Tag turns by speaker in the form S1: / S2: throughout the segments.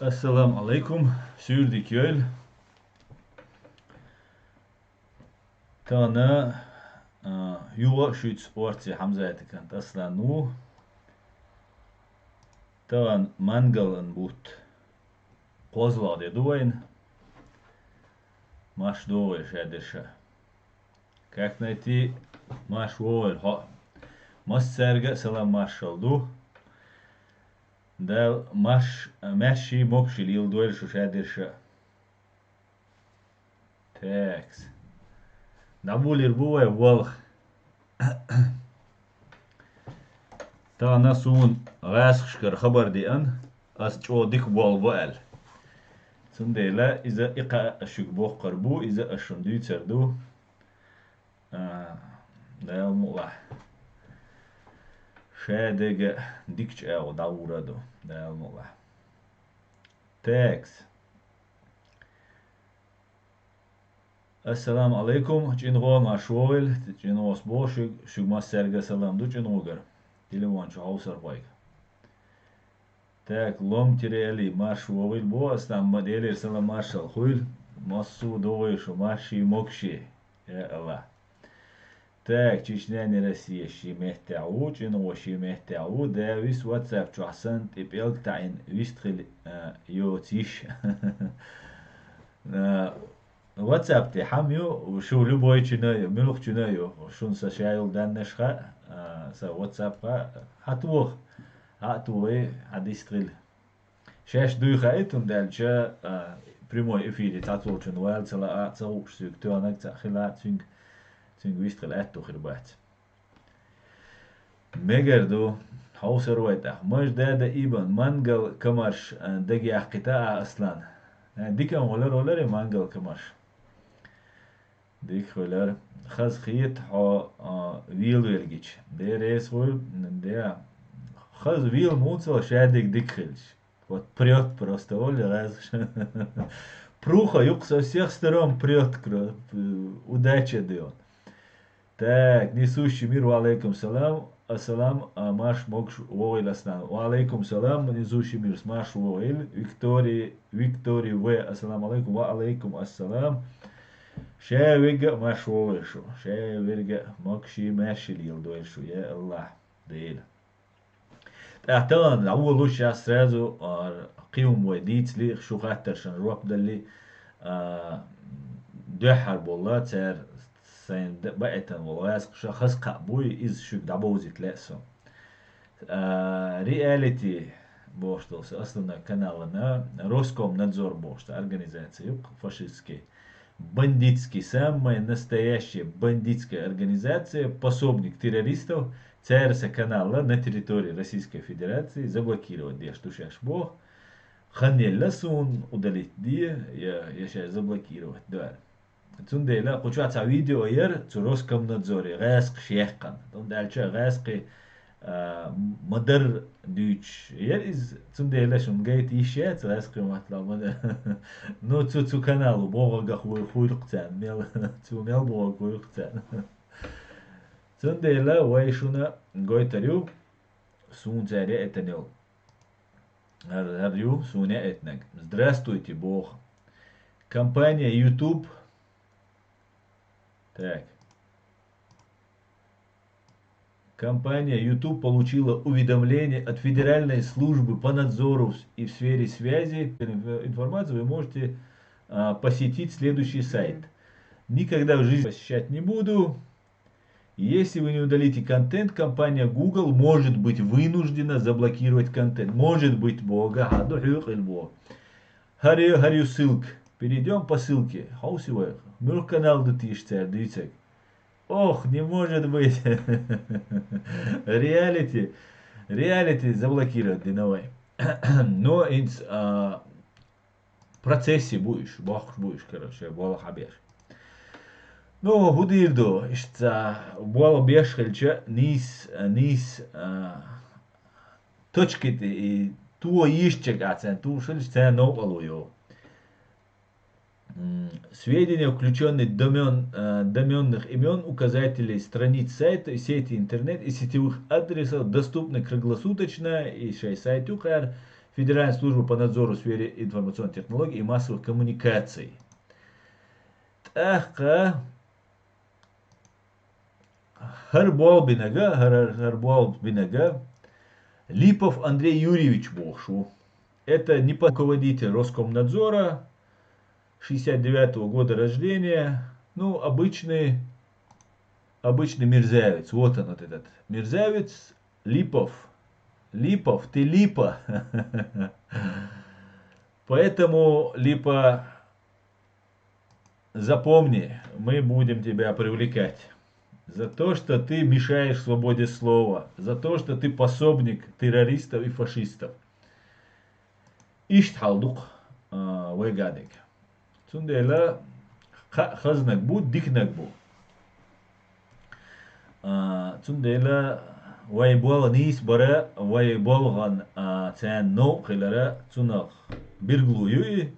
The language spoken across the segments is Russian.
S1: Assalamu alaikum, zuurdik jöl. Tana yuva şüç orti hamzayeti kant aslan nu. Tan mangalan but pozlade duvain. Maš dove šedirša. Как найти маш вовель ха. Мас серга салам машалду. Дал маш маши мокшил ил дуэль шеdirša. Tekst. Nabulir buvai walch. تا نسون غاسخشكر خبر دي ان اسجو ديك والبال سنديلا اذا اقا اشكبو قربو اذا اشندو تردو دا المولا شادق ديكش او داوردو دا المولا تاكس السلام عليكم جنغو ما شويل جنغو سبو شو ما سرغا سلام دو جنغوغر Телефон хаусар байк. Так, лом тирели маш вовил бос там модели сала маршал хуйл массу доишу марши мокши. Я Аллах. Так, Чечня не Россия шимехтяу, чино шимехтяу, да вис WhatsApp чуасан типел тайн вистрил йотиш. WhatsApp ти хамю وشو любой чинаю, милух чинаю, шун сашайл даннешха. So WhatsApp هاتوه هديستريل شاش دوغايت وندالجا прямой эфире татулчун вайлцела ацаук сюктуанак цахилат цинг вистрел аттухирбат мегерду хаусервайта маж дада ибан мангал камарш даги ахкита аслан дикам олар мангал камарш ديك خلر خز خيط ويل ويلجيش ده ريس هول ده خز ويل موцо شادك ديك خلش вот прет просто оля раз пруха юг со всех сторон прет удача дает так несущий мир валейкум салам ассалам маш мокш воил аслан валейкум салам несущий мир смаш воил виктории в ассалам алейкум ва алейкум ассалам شاويجا ما شويشو شاويجا ماكشي ماشي ليلدويشو يا الله ديلا اعتقد اول وش سرازو قيم وديت لي شو خاطر شن روح دلي دحر والله تر سين بقيتن والله شخص قبوي از شو دبوزيت لاسو رياليتي بوشتوس اصلا канална Роскомнадзор бошта организация фашистский бандитский, самая настоящая бандитская организация, пособник террористов, ЦРС канала на территории Российской Федерации заблокировать где что сейчас бог, ханелла сун удалить где я сейчас заблокировать, да. Цундейла, хочется видео ер, цу Роскомнадзоре, гаск шехкан, там дальше гаски مدر دوش يرز تنديلا شون جايت يشات راسك مثلا مدر نو تو كانالو بوغا خوي لقتان ميل تو ميل بوغا خوي لقتان تنديلا ويشونا جويتريو سون زاري اتنيل هريو سوня этнак здравствуйте бог компания YouTube так Компания YouTube получила уведомление от Федеральной службы по надзору и в сфере связи. Информацию вы можете посетить следующий сайт. Никогда в жизни посещать не буду. Если вы не удалите контент, компания Google может быть вынуждена заблокировать контент. Может быть, бога. Харю ссылка. Перейдем по ссылке. Хаусивай. Мир канал дутишься, дивіться. Ох, не может быть. Реалити заблокировать давай. Но в процессе будешь, короче, бала хабеш. Ну, худирдо, что бала беш хельча нис точки и туо ищек ацен, ту шельча новалуё. Сведения, включенные доменных имен, указателей страниц сайта, сети интернет и сетевых адресов, доступны круглосуточно и сайт Федеральная служба по надзору в сфере информационных технологий и массовых коммуникаций. Тахка Харбол Бинага Липов Андрей Юрьевич Бохшу. Это не руководитель Роскомнадзора, 69-го года рождения. Ну, обычный мерзавец. Вот он, вот этот мерзавец Липов. Липов, ты Липа. Поэтому, Липа, запомни, мы будем тебя привлекать. За то, что ты мешаешь свободе слова. За то, что ты пособник террористов и фашистов. Иштхалдук вайгадик. Цундела хазнак бу, дикнак бу. Цундела вайбол нис бара вайболган цан но хилара цунах бирглуюи.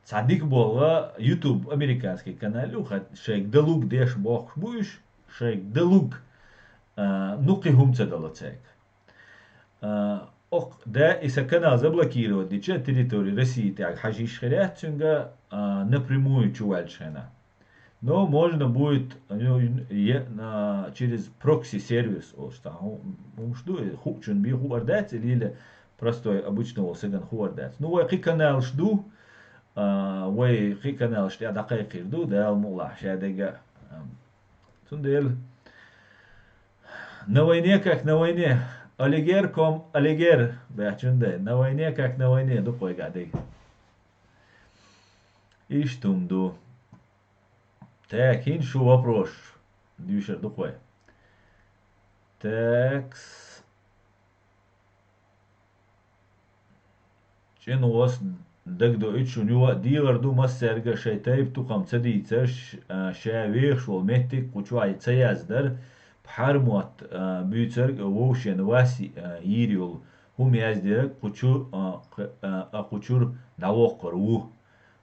S1: Цадик болга YouTube американский канал. Шейк Делук деш бох буш. Шейк Делук нуқихум цадалацек. Да, если канал заблокировать, дича территории России, так хажиш хрят цунга напрямую чувальшена. Но можно будет через прокси-сервис, что хучен би хувардать или простой обычного саган хувардать. Ну, вай канал жду, вай канал что я такая жду, да, алмула, шадега. Сундел. На войне как на войне. Олигер ком олигер. Бячунде. На войне как на войне. Дукой гадег. Иштумду. Так, иншу вопрос. Дюшер дукой. Так. Чин у вас дагдо ичу нюа дилар ду массерга шайтайб тухам цадийцаш шавих швол мехтик кучуай цаяздар بحرموت بيوترج ووشن واسي يريول هم яздерек кучур навокор у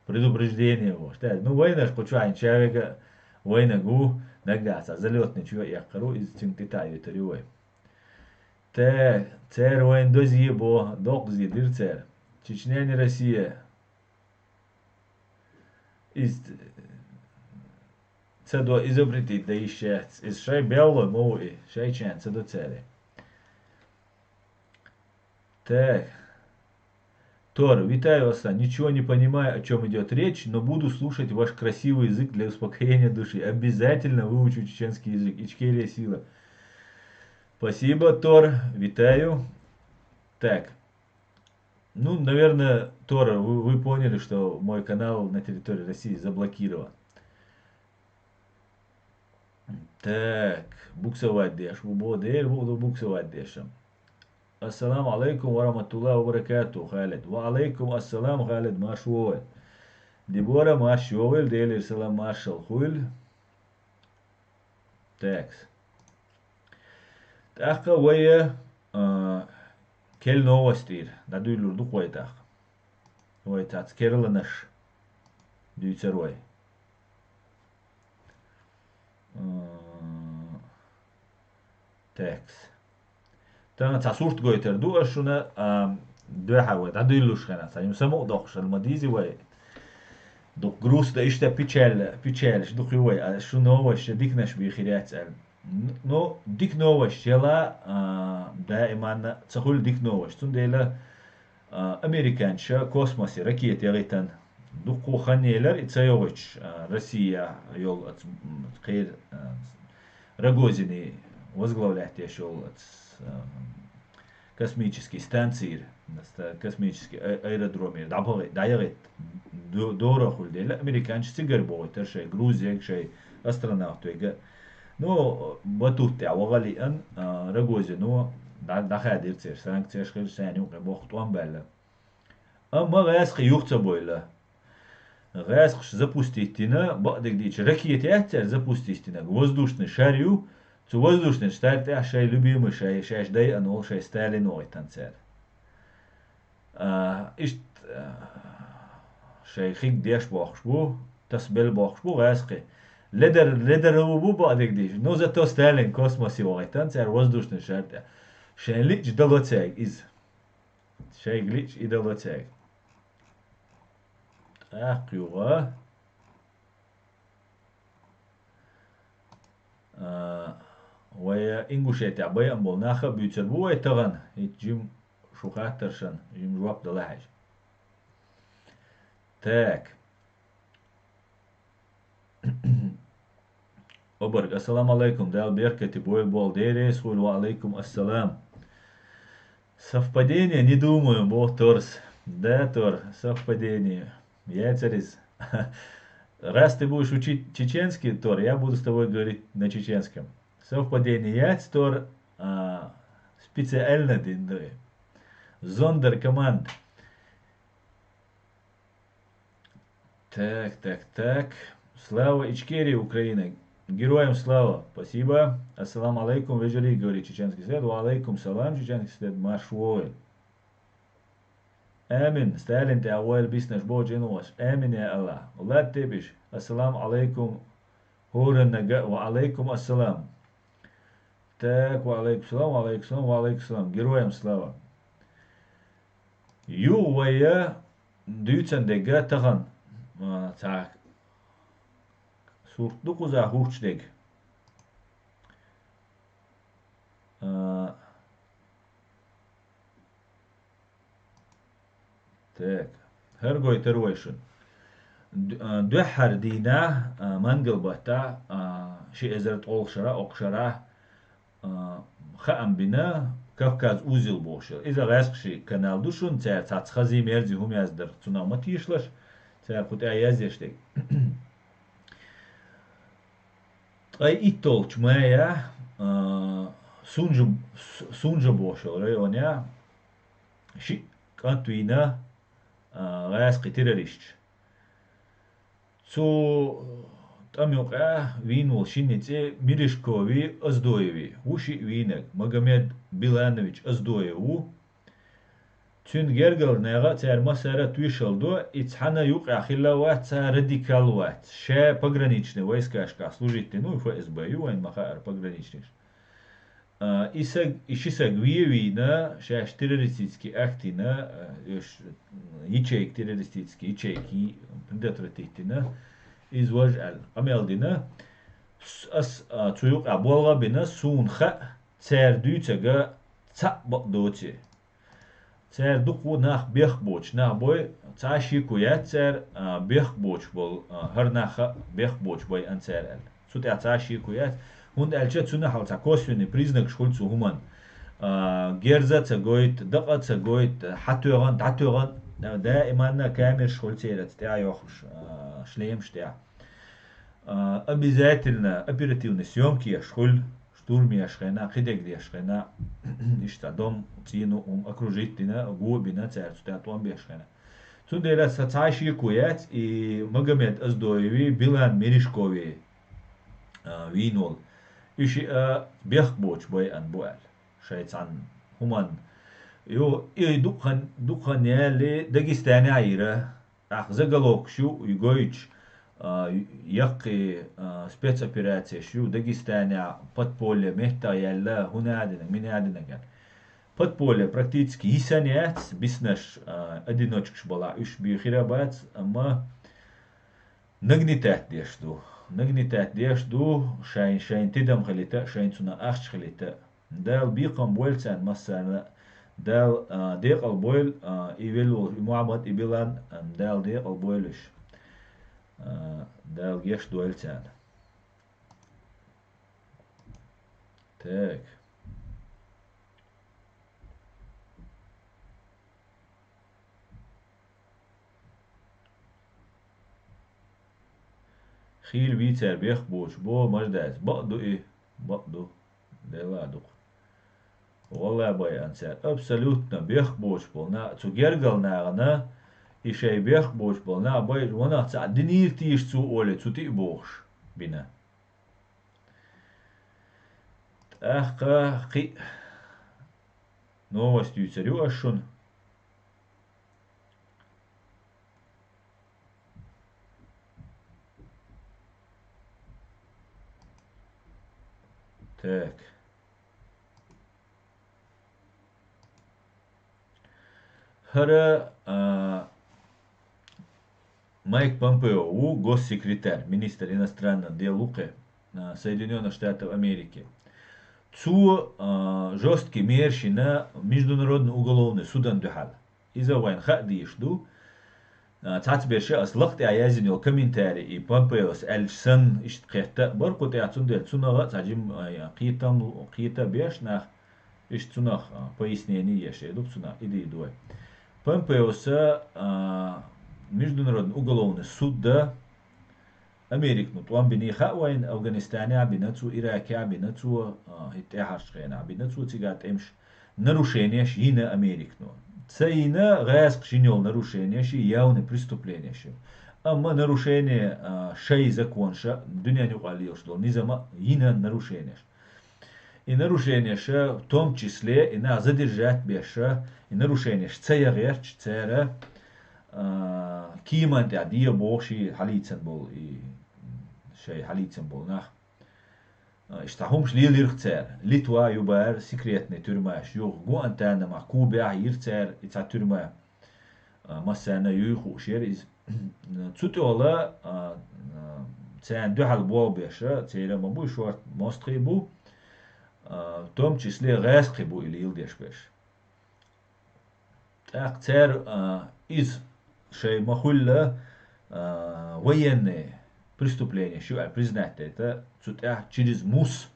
S1: предупреждение его что ну война ж кучуай человека война гу нагаса залетный человек якору из тинтитаю терюй те цер войн дозибо докзи дирцер Чечня не Россия из це до изобретить, да еще из шай белой мови, шай чен, це до цели. Так. Тор, витаю вас, ничего не понимаю, о чем идет речь, но буду слушать ваш красивый язык для успокоения души. Обязательно выучу чеченский язык. Ичкерия сила. Спасибо, Тор, витаю. Так. Ну, наверное, Тор, вы поняли, что мой канал на территории России заблокирован. Так, буксовать деш, буду буксовать дешем. Ассаламу алейкум ва рахматуллахи ва баракатуху, Халид. Ва алейкум ассалам, Халид, машуэль. Дебора машуэль, делир салам машал хуэль. Так. Тахка вая кел новостир. Надуйлур духой тах. Вай тац керланаш. Дюйцерой. Текс. Тана цасурт гойтер дуашуна дуахавет адуйлуш хана саим само дохш алмадизи вай дух груз да ишта печаль дух вай а шу новость дикнаш бихирят но дик новость яла дائما цахул дик новость тундела американша космосе ракет ягитан дух ханелер ицайович Россия йол خير Рогозины возглавлять еще космические станции, космические аэродромы. Дайрет дорого хулдели. Американцы цигар бойтер, шей Грузия, шей астронавты. Но батут я вагали ан Рогозину дахадир цер санкции шхер саню бохт амбелла. Amma gaz yuxta boyla. Gaz запустить-тина, бадик дичь ракеты ятер запустить-тина. Воздушный шарю, цу воздушный штарт я шай любимый шай ждай анол шай Сталин ой танцер. Ишт шай хик деш бахшбу, тасбел бахшбу газки. Ледер бу бадик дичь. Но зато Сталин космосе ой танцер воздушный шарт. Шай лич далоцег из Şey glitch idoloteg. Akıwa. ويا إنجوشيت عباية أمبولناخا بيتربوه يتغن يتجيم شو خاطرشن جيم جواب دلاحج تاك أبرق السلام عليكم دال بيركتي بويل بول ديريس وعليكم السلام. Совпадение, не думаю, бог Торс. Да, Тор, совпадение. Яцерис. Раз ты будешь учить чеченский, Тор, я буду с тобой говорить на чеченском. Совпадение. Яц, Тор, специально динды. Зондеркоманд. Так. Слава Ичкерии, Украина. Героям слава. Спасибо. Ассаламу алейкум. Вежели, говорит чеченский след. Ва алейкум салам, чеченский след. Маршвой. آمين ستالين تأويل بيسنش بو جنوش آمين يا الله ولا تبش السلام عليكم هور النجاة وعليكم السلام تاك وعليكم السلام وعليكم السلام وعليكم السلام جرويم سلاوا يو ويا دوتن دقا تغن تاك سورت دقوزا هوش دق تاك هرغوي ترويشن دوحر دينا منقل بحتا شي ازرت اولشرا اوقشرا خام بنا كافكاز اوزيل بوشل اذا غاسقشي كانال دوشن تا تاتخزي مرزي هم يازدر تنا ما تيشلش تا خد اياز يشتك اي ايتولچ مايا سونجو بوشل ريونيا شي كانتوينا غاسقي تيرريشت سو تاميوقع وين والشينيتي ميريشكوفي أزدويوي وشي وينك مغمد بيلانويتش أزدويو تون جرجل نيغا تار مسارة تويشلدو اتحانا يوقع خلاوات радикалوات شا пограничный войскашка служить ну и ФСБ войн махар пограничный ишисаг виевина шаш террористические акты на ячейк террористические ячейки предотвратительно изложал амелдина ас цуюк аболга бина сунха цердючага цабдоти цердуку нах бехбоч на бой цашикуя цер бехбоч бол харнаха бехбоч бой анцерал сутя цашикуя und elche цуна халца косвенный признак шхульцу хуман герзаца гоит дакаца гоит хатуган татуган دائما كامل шхульцерец тя йохш шлем штя обязательно оперативные съемки шхуль штурме шхена хидек де шхена ишта дом тину окружить дина губина церцу тя том бешхена цундера сацаши куят и Магомед Аздоеви Билан Меришкови винол иши бехбоч бой ан буал шайцан хуман يو دخن يالي داغستاني عيرة زغلوك شو يغويتش يقي спец операция شو داغستاني подполье мехта يالا هنا عندنا من عندنا كان подполье практически исанят биснаш одиночкш была уж бихирабат amma نغنيتات ديشدو شاين تدم خليتا شاين تنا اخش خليتا دال بيقم بولتان مثلا دال ديق البويل إيفيلو معبد إبلان دال ديق البويلش دال جيش دويلتان تاك خيل بيتر بيخبوش بو مرداز بقدو إيه بقدو دلا دوق والله باي أنسان أبسولوتنا بيخبوش بولنا تجرجل ناغنا إشي بيخبوش بولنا باي وانا تعدنير تيش تو أولي تو تيبوش بنا قي новостью царю ашун так Хара Майк Помпео, госсекретарь, министр иностранных дел Соединенных Штатов Америки. Цу жесткий мерши на Международный уголовный судан духал. Из-за войн хадишду, تعتبر أصلقت أعيازن الكومنتاري إي بومبيوس ألشسن إشتقيتا برقو تعتون دل تونغا تعجم قيتا بيش ناخ إشتونغ пояснение يشي دوب تونغ إدي دوي بومبيوس Международный уголовный суд да Америк нутуан бини хауайн Афганистане бинацу Ираке бинацу иттехаршхена бинацу тигат эмш нарушение шина Америк ну Цаина гайск шинел нарушение ши явное преступление ши. Amma нарушение шей законша дуня не уqalил что низама ина нарушение. И нарушение ша в том числе и на задержать беша и нарушение цая герч цера киман тадия боши халицен был и шей халицен был нах اشتاهمش ليه يرتار ليتوا يبار سكريتني ترماش يوغ غوانتانا مع كوبا يرتار يتا ترما مسانا يوخو شيريز تسوتولا تسان دوحال بو بيشا تيرا مبو شورت مستخي بو в том числе غاسقي بو или يلديش بيش تاقتار из شيء مخولة военные преступление, что признать это, что через МУС,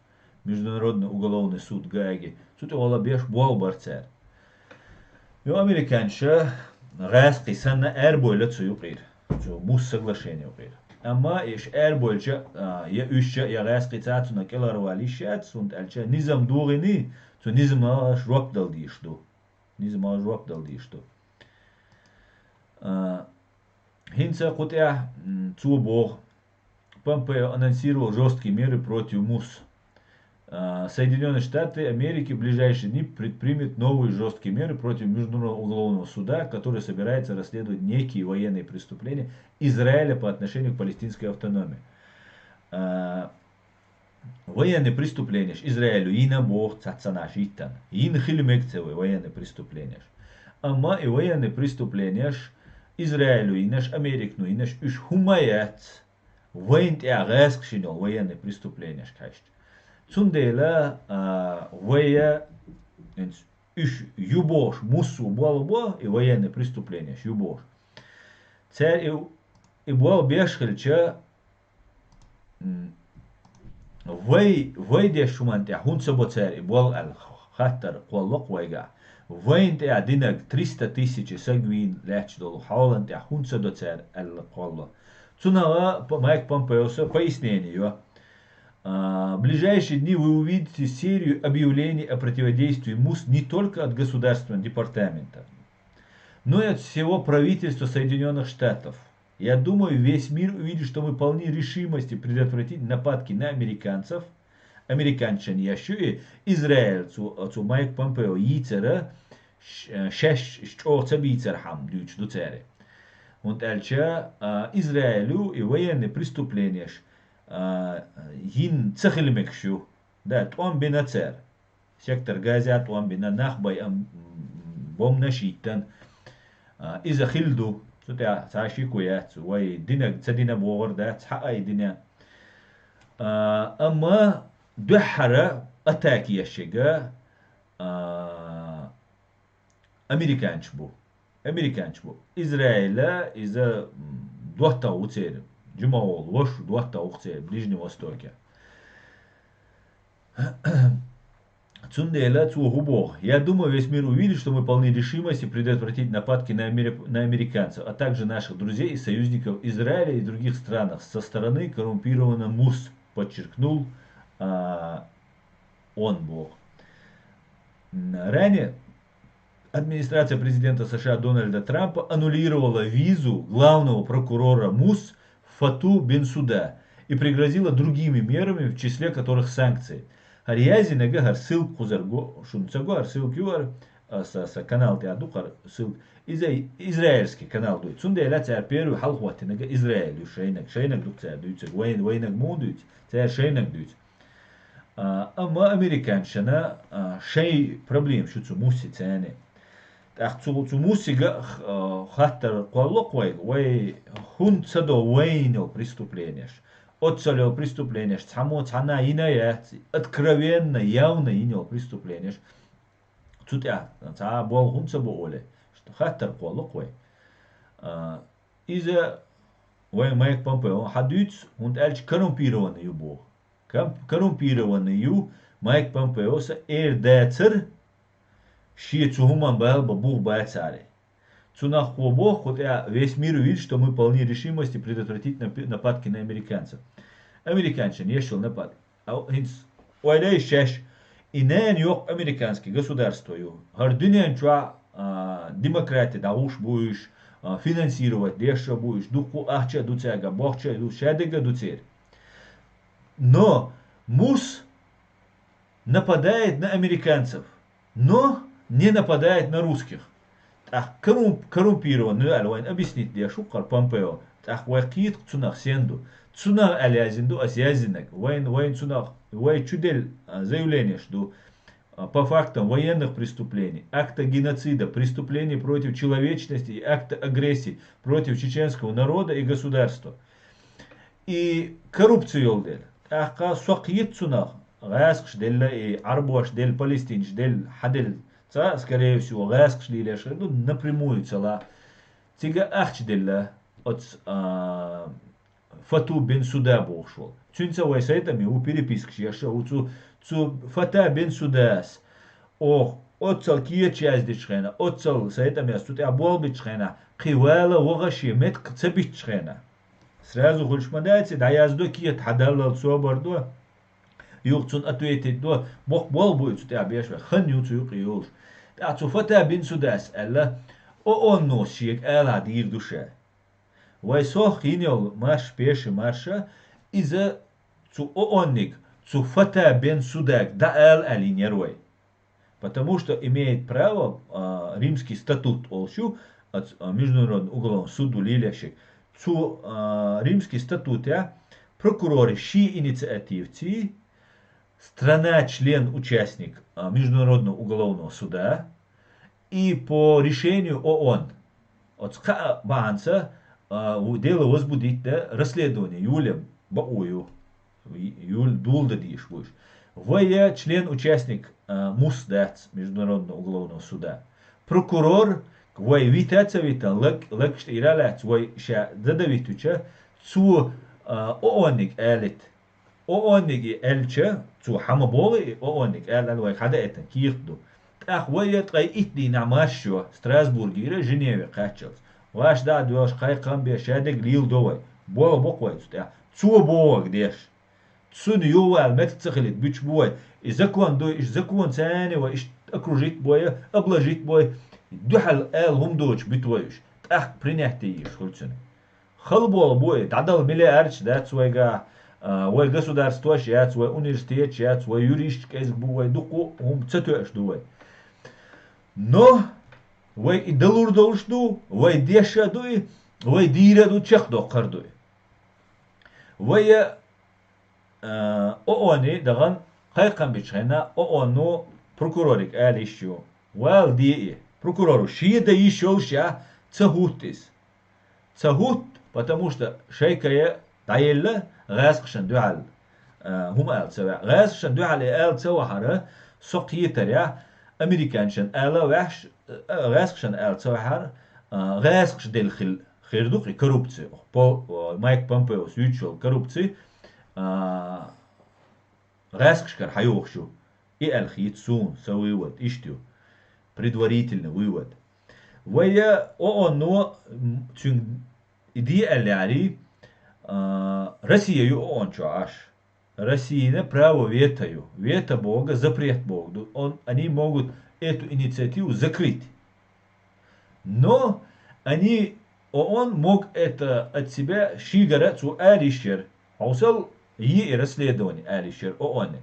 S1: Международный уголовный суд Гааги, что он беш буал барцер. И американцы раз кисанна эрбойле цуюкир, что МУС соглашение укир. Ама иш эрбойлча я уща я раз кицацу на келарвали шат, сунт альча низам дугини, что низам аш рокдал дишту, низам аш рокдал дишту. Хинца кутя цу бог Помпео анонсировал жесткие меры против МУС. Соединенные Штаты Америки в ближайшие дни предпримет новые жесткие меры против Международного уголовного суда, который собирается расследовать некие военные преступления Израиля по отношению к палестинской автономии. Военные преступления Израилю и на бог цацанаш иттан, и на хилимекцевые военные преступления. Ама и военные преступления Израилю и наш Америку и наш уж хумаят Воин тягаск шинел военные преступления шкасть. Цундела воя иш юбош мусу болбо и военные преступления юбош. Царь и бол бешхельча вой дешуман тя хун собо царь и бол ал хаттар коллок вайга. Воин тя динаг 300 тысяч сагвин леч долу хаулан тя хун собо царь ал колло. Цунава Майк Помпео пояснение. В ближайшие дни вы увидите серию объявлений о противодействии МУС не только от Государственного департамента, но и от всего правительства Соединенных Штатов. Я думаю, весь мир увидит, что мы полны решимости предотвратить нападки на американцев, американчан ящу и израильцу Майк Помпео яйцера шеш чоца бийцер хам дюч дуцере. Und альча Израилю и военные преступления ин цехилмекшу, да, он бинацер. Сектор Газа, он бина нахбай бом нашитан. Иза хилду, сутя цаши куя, цуай дина цадина богор, да, цхай дина. Ама духара атаки яшега американч бу. Американч бу. Израиля из-за двухта уцель. Джумаол, вош двухта уцель. Ближнем Востоке. Цундела цугубо. Я думаю, весь мир увидит, что мы полны решимости предотвратить нападки на американцев, а также наших друзей и союзников Израиля и других странах со стороны коррумпированного МУС, подчеркнул он Бог. Ранее администрация президента США Дональда Трампа аннулировала визу главного прокурора МУС Фату Бенсуда и пригрозила другими мерами, в числе которых санкции. Харьязи нагагар ссылку зарго шунцагуар ссылкюар с канал теадукар ссылк израильский канал дует. Сунде ля цар первый халхвати нага Израилю шейнак дук цар дует войнак мудует цар шейнак дует. Ама американчана шей проблем шуцу муси цены. цу мусига хаттер коллоквай, вай хун цадо вейнил преступление. Отцалил преступление, само цана иная, откровенно, явно инил преступление. Цутя, ца бол хун цабо оле, что хаттер коллоквай. Из-за вай Майк Помпео хадюц und эльч коррумпированный юбо. Коррумпированный ю Майк Помпео са децер ши цухуман бэл бабух байцари. Цунах хобо, хотя весь мир видит, что мы полны решимости предотвратить нападки на американцев. Американцы не шел напад. Уайдай шеш инен yok американский государство ю. Хардинен чуа демократия да уж будешь финансировать, деша будешь, духу ахча дуцяга, бохча ду шадега дуцер. Но мус нападает на американцев, но не нападает на русских. Так, коррумпированный алвайн объяснить для шукар Помпео. Так, вакит цунах сенду. Цунах алязинду асязинок. Вайн цунах, вай чудель заявление, что по фактам военных преступлений, акта геноцида, преступлений против человечности и акта агрессии против чеченского народа и государства. И коррупцию елдель. Аха сокит цунах. Гаск шделла и арбуаш дель Палестин, шдель хадель. Скорее всего, гаск шли лишь напрямую цела. Тига ахчделла от Фату бен Суда бошел. Цунца вайсайтами у переписки яша уцу Фата бен Судас. Ох, отцал кия часть дичхена, отцал сайтами астут абол бичхена, кивала вогаши метк цабичхена. Сразу хульшмадайте, да я сдо кия тхадалал собордо. Юхцун ответит до бог бол будет сюда обещать хан юцу юқиюш. А цуфата бин Судас элла он носик элла дир душе. Вайсох инял марш пеши марша из-за цу онник цуфата бин Судак да эл алинерой. Потому что имеет право римский статут олшу от Международного уголовного суда лилящик. Цу римский статут прокуроры ши инициативцы страна-член, участник Международного уголовного суда и по решению ООН от Банца дело возбудить расследование Юлем Баую, Юль Дулда Дишвуш. Вая член, участник МУСДАЦ Международного уголовного суда. Прокурор, вай витаца витан, лакшт ираляц, вай ша задавитуча, цу ООНик элит. ООНик эльча, цу хамаболы, ООНик эль вай хада это кирду. Ах, вай ятгай итни намашшо, Страсбурге или Женеве качалс. Ваш да дуаш кай камбе шадег лил довай. Бола боквай, цу бола гдеш. Цун ювал мет цахлит бич бой. И закон дой, иш закон цани, ва иш окружить боя, обложить бой. Духал эл хумдоч битвоиш. Ах, принятие иш хульцуны. Халбол бой, дадал миллиардч, да, цвайга, вай государство шац, вай университет шац, вай юрист кейс бой, дуку, цатуэш дуай. Но, вай и далур долшду, вай деша дуй, вай дира ду чех докар дуй. Вай ООН даган хайкан бичхена ООН прокурорик алишо. Вал ди прокурору ши да ишол ша цахутис. Цахут, потому что шейкая таилла гасхшан дуал. Хума алцава. Гасхшан дуал алцава سقيتريا أمريكانشن ألا وحش غاسقشن أل صحر غاسقش دل خير دوقي كروبتسي بو مايك بومبيو سويتشل كروبتسي غاسقش كر حيوخشو إي الخيت سون سوي ود إشتيو предварительно вывод. ويا أنو تون إدي اللي Россия он чаш. Россия право ветаю. Вето Бога, запрет Богу. Они могут эту инициативу закрыть. Но он мог это от себя шигара цу алишер. Аусал и расследование алишер ООН.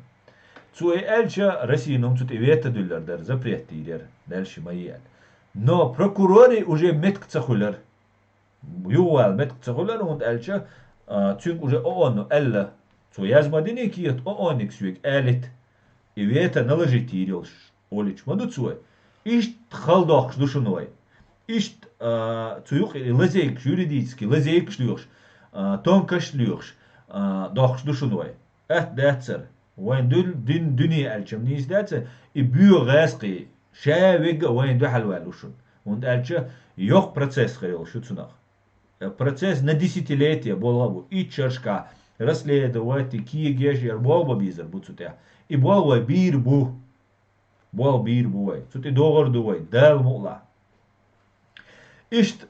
S1: Цу эльча Россия нам тут и вето дуллар запрет тирер. Дальше мои. Но прокуроры уже метк цахулер. Ювал метк цахулер он эльча цюнг уже ООН элла. Цу язмадине киет ООН иксюек элит. И вето наложить тирил олич мадуцуэ. ишт халдохш душунуай. Ишт цуюк лазейк юридически, лазейк шлюхш, тонкаш шлюхш, дохш душунуай. Дацер. وين دين دنيا الشم نيس داتس يبيو غاسقي شاويق وين دو حلوالوشن und elche yok процесс خيل شو تسنخ процесс на десятилетия болабу и чашка расследовать ки геш яр болба бизер буцутя и болва бир бу бол бир буай цути догор дуай дал мула ишт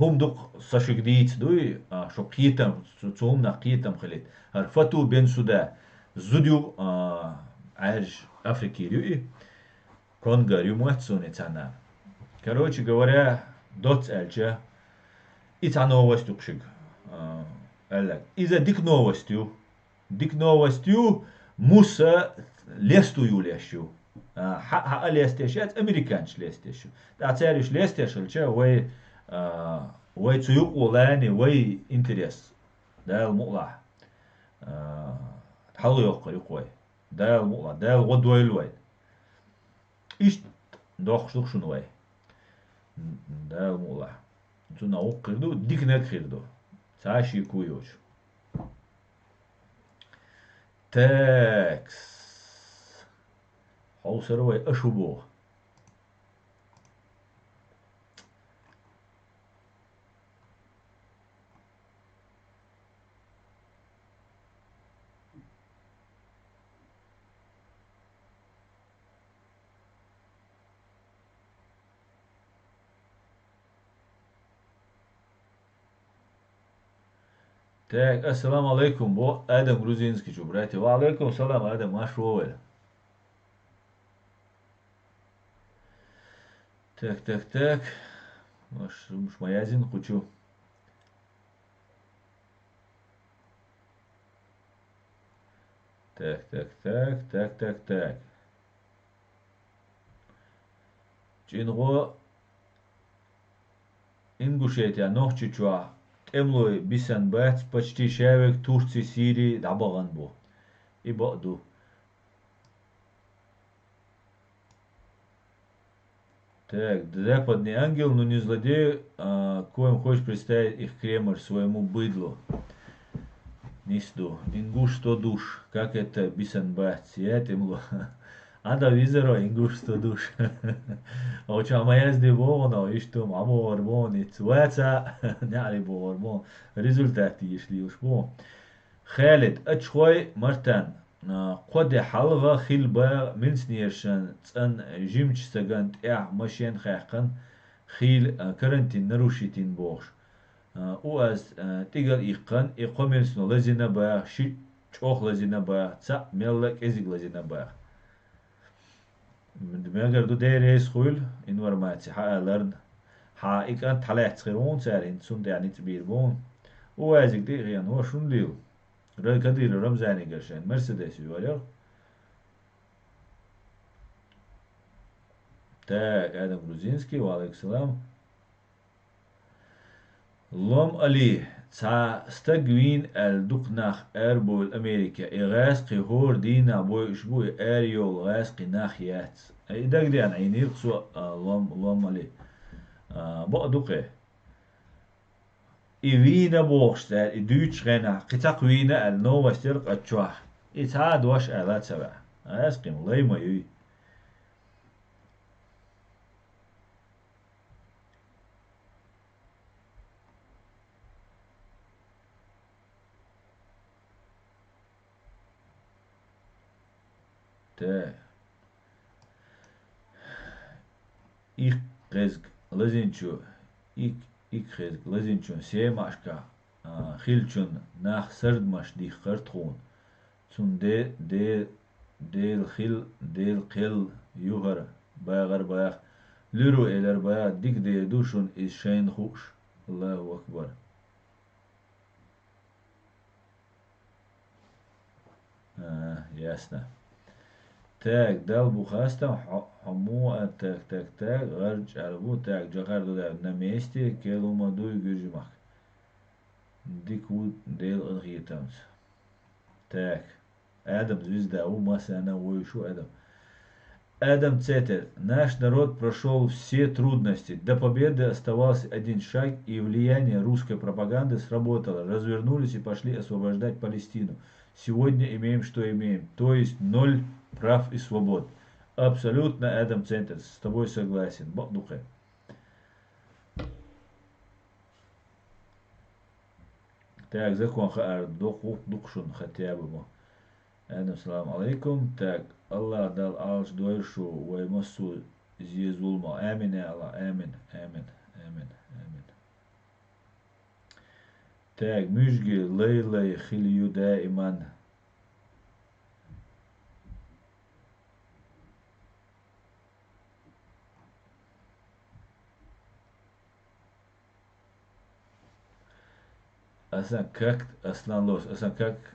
S1: هم دوق ساشقديت دوي شو قيتم تصوم نقيتم خليت هرفتو بين سودا زوديو عاج افريقي ريوي كونغا ريو مهتسوني تانا короче говоря доц эльча и та новость укшиг элек иза дик новостью муса лестую лещу ха лестешет американч лестешу да цариш лестешелча вой وي تسوق ولاني وي انتريس ده المقلع حلو يقري قوي ده المقلع ده الغدوة الوي إيش دوخ شنو وي ده المقلع تنا وقردو ديك نكردو تعاشي كويوش تاكس حوصر وي أشوبوه Так, ассаламу алейкум, бо Адам грузинский, чу, братья. Ва алейкум салам, Адам, маш овель. Так. Маш маязин кучу. Так. Чинго Ингушетия нохчичуа темлой бисан бац почти шавек Турции, Сирии дабаган бу. И баду. Так, западный ангел, но не злодей, коим хочешь представить их Кремль своему быдлу. Нисду. Ингуш 100 душ. Как это бисан бац? Я темло. Ада визеро ингуш 100 душ. Оча маязди богоно, иштум або орбони цваца, няли бо орбон. Результат يشلي وشبو. خالد اتشوي مرتان قد حلغة خيل من سنيرشان تسان جيمش سجنت مشين خاقن خيل كرنتين نروشيتين بوش وأز تيجر إيقان إقامل سنو لزينا با شي چوخ لزينا با تسا ملك إزيق لزينا با دماغر دو ديريس خويل إنورماتي حقا لرن حقا تحليح تخيرون سارين سند يعني تبير بون وازيق دي غيان هو شون ليو رأي كدير رمزاني قرشين مرسيدس يواليو Так, Адам Грузинский, وعليكم السلام. لوم ألي تا ستجوين الدقناخ أربو الأمريكا إغاسقي هور دينا بوي إشبوي أريول غاسقي ناخيات أي داك دي عن عيني قصوا لوم ألي بقى دقي إيوينا بوغشتال إدوش غينا قطاق وينا النو وسترق أتشوح إتعاد واش آلات سبع غاسقي ملاي ما يوي تا إيق غزق لزينشو إيق غزق لزينشو سيماشكا خيلشون ناخ سرد مش دي خرطخون تون ديل خيل ديل قل يوهر باغر باغ لرو إلر باغ ديك دي دوشون إز شين خوش الله أكبر ياسنا تاك دال بوخاستا حمو تاك غرج عربو تاك جغر دو داب نميستي كيلو مدوي جرجمك ديك ود ديل الغيتامس تاك آدم زويز داو ما سانا ويشو آدم Адам Цетер. Наш народ прошел все трудности. До победы оставался один шаг, и влияние русской пропаганды сработало. Развернулись и пошли освобождать Палестину. Сегодня имеем, что имеем. То есть ноль прав и свобод. Абсолютно, Адам Центр. С тобой согласен. Бакдухе. Так, закон дукшун хотя бы. Adam, салам алейкум. Так, Аллах дал алш дойшу, ваймасу зиезулма. Амин, я Аллах. Амин, амин, амин, амин. Так, müjgi leylay khilyu daiman.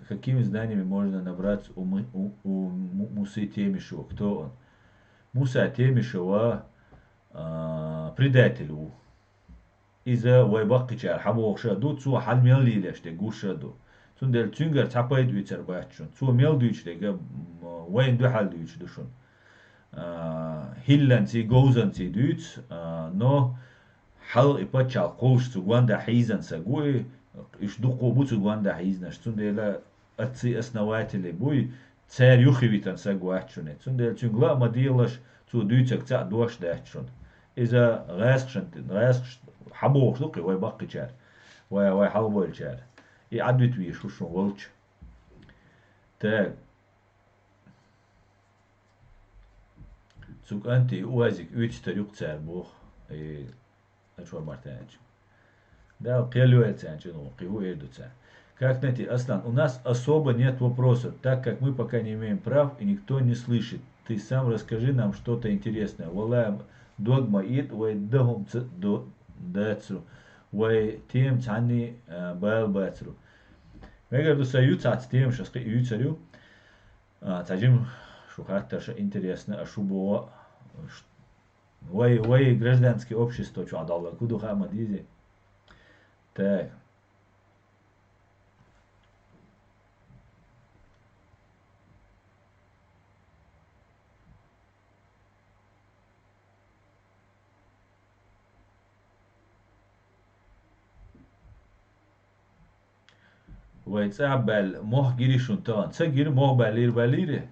S1: Какими знаниями можно набраться у Мусы Темишева? Кто он? Муса Темишева предателю. Из-за вайбакичар, хабуокша ду, цу хал мелли леште, гуша ду. Цундел цунгар цапайд уйцер бачун. Цу мел дуйчте, вайн ду хал дуйч душун. Хилланци, гоузанци дуйц, но хал ипачал колш цугванда хизан сагуи, иш дуқу бу цугванда хизнаш. Цундела отцы основатели буй, царь юхивитан сагуачуне. Цундел цунгла мадилаш, цу дуйцак ца дуаш дачун. Из-за غاسخ حبوخ لقي وي باقي شار وي حلبول شار يعدوت ويش وشو غلش تاج سوك أنت وازك ويش تريق تسار بوخ أشوار مرتانج да قيلوة ну قيو эйду тсян. Как знаете, Аслан, у нас особо нет вопросов, так как мы пока не имеем прав и никто не слышит. Ты сам расскажи нам что-то интересное. Валам догма ит, вай дагум дацру, вай тем цани бал бацру. Мегар дусаю цац тем, что ски ю царю, цаджим шухаттар, что интересно, а шубо, вай гражданское общество, что адалла, куду хамадизи. Так. ويتقبل موه جيري شنطان تسجير موه بالير باليره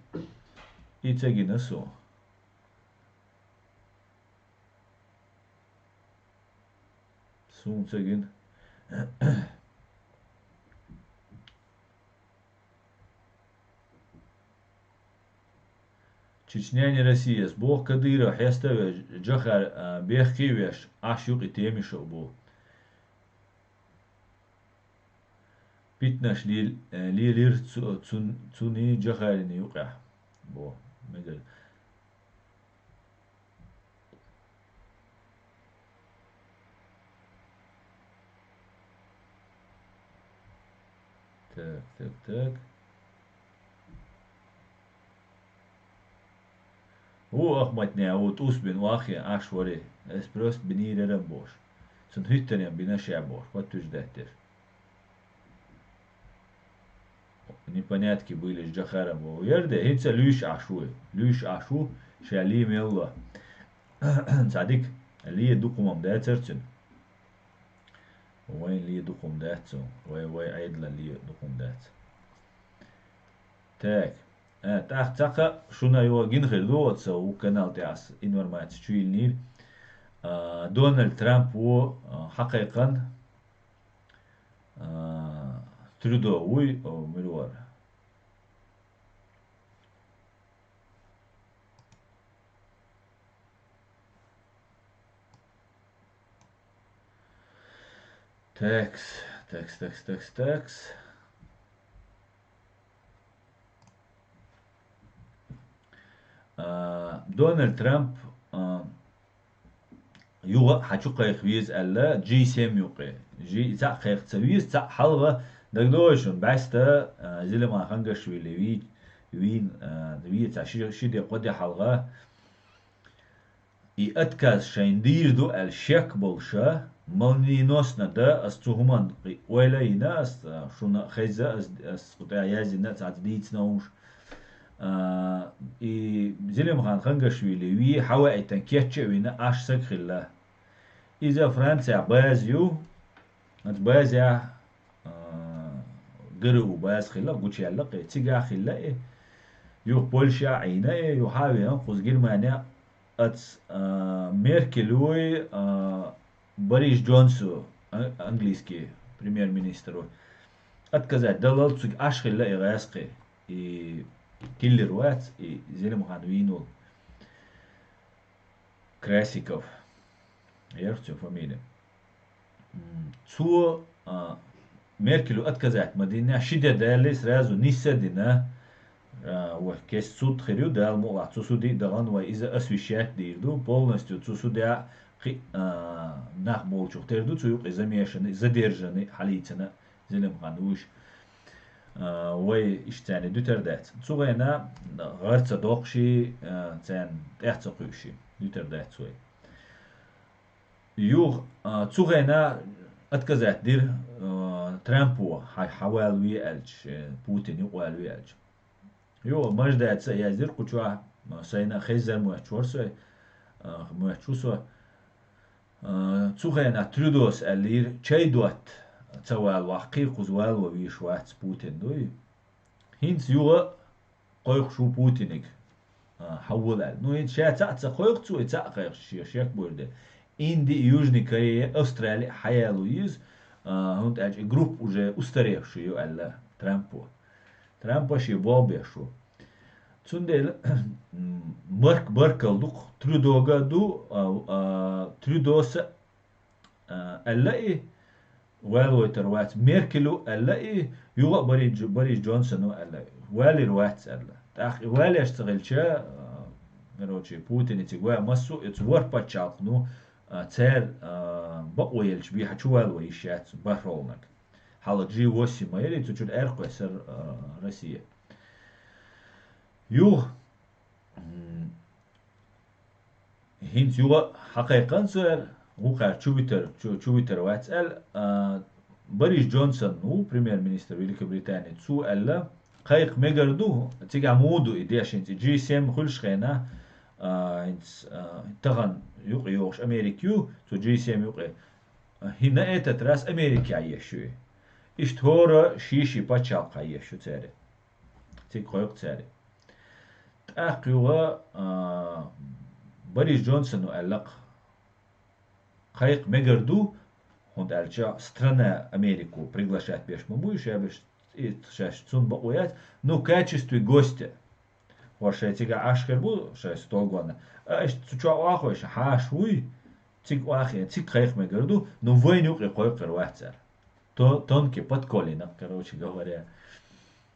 S1: يتسجي نسو سون تسجين Чечня не Россия. Бог Кадыров, я ставлю Джахар Бехкивеш, Ашюк и Темишев был. Питнаш лилир цуни Джахарини юка. Бо, мегал. Так. О, Ахматня, вот Усбин, Вахи, Ашвари, es просто бенир бош. Сон хüttenen бинашя бош. Вот ты ждать. Непонятки были с Джахаром. Уерде, хитса люш ашу. Люш ашу, шали мелла. Садик, ли дукумам дацерцин. وين لي دقم داتسو وي عيدلا لي دقم دات так таqa шуна его гинхелдуотса у канал тяс информация чуилнир Дональд Трамп о хакайкан Трюдо уй мирвар Такс. Дональд Трамп يوغا حتشوقا يخويز ألا جي سيم يوقي جي تاع خيخ تسويز تاع حلغة دقدوشن بعستا زي ما خنقش ويلي وين تاع شي دي قدي حلغة يأتكاز شاندير دو الشك بولشا مالني نوسنا دا استوهمان ويلا يناس شونا خيزا اس قطع يازي ناس عديت نوش زلم خان خنگشویلی وی حوا ایتن کیتچه وینا اش سکخلا إذا فرنسا بازيو بازيا قرؤ باز خلا قوش يلقى تيجا خلا يو بولشا عينا يحاول ينقذ جرمانيا ات ميركلوي بوريس جونسون انجليزكي بريمير مينستر ات كذا دلال تسوق اشخلا يغاسقي كل روات زي مخانوينو красиков يرتو فاميليا цу Меркелю отказать мадина шиде далис разу нисадина وكيس صوت خريو دال مو цусуди даган ва иза освещать дирду полностью цусудя нах болчук терду цуюк замешаны задержаны халитина зелем хануш وي اشتاني دوتردات цугайна гарца докши цен эрцокуши دوتردات цуй юг цугайна отказать дир ترامبو حوالوي الج بوتين يقوالوي الج يو مجد يازير كوچوا سينا خيزر موچورسو موچوسو цухена трюдос алир чайдуат цавал вахқи қузвал вишвац путин дуй хинц юга қойх шу путиник حول ал ну ин шаца қойх цу ица қойх шек бурде Инди Южной Корея Австралия хаялуиз هونت اج جروب уже устаревший alla Трампу ши болбешу цундел баркалдук трюдога ду трюдос аллаи والويتر وات ميركلو аллаи يوغا борис جونسون аллаи والي روات алла так والي اشتغلча короче Путин тигва массу ицвор пачалну цер بقويلش بي حشوال ويشات بحرولنك حال جي وسي ما يري تجود ارقو يسر روسيا يو هنت يو حقيقة سر وقع تويتر واتسال بوريس جونسون هو بريمير مينستر ويليكي بريطانيا تسو الا قايق ميغردو تيجا مودو ايديش انت جي سيم خلش خينا تغن يوقيوش أمريكيو تو جي سيم يوقي هنا تراس أمريكي عيشو إشت هورا شيشي باتشالق عيشو تاري تيك قويق تاري تأقيوغا بوريس جونسون وقالق قايق ميغردو هند ألجا страна Америку приглашать беш мабуиш я беш шаш цун бакуят но качестве гостя ورشيتيجا عشكر بو شاي ستوغوانا ايش تشوا واخوش حاشوي تيك واخي تيك خيخ ميغردو но войну قوي قرواتر то тонкий подколина короче говоря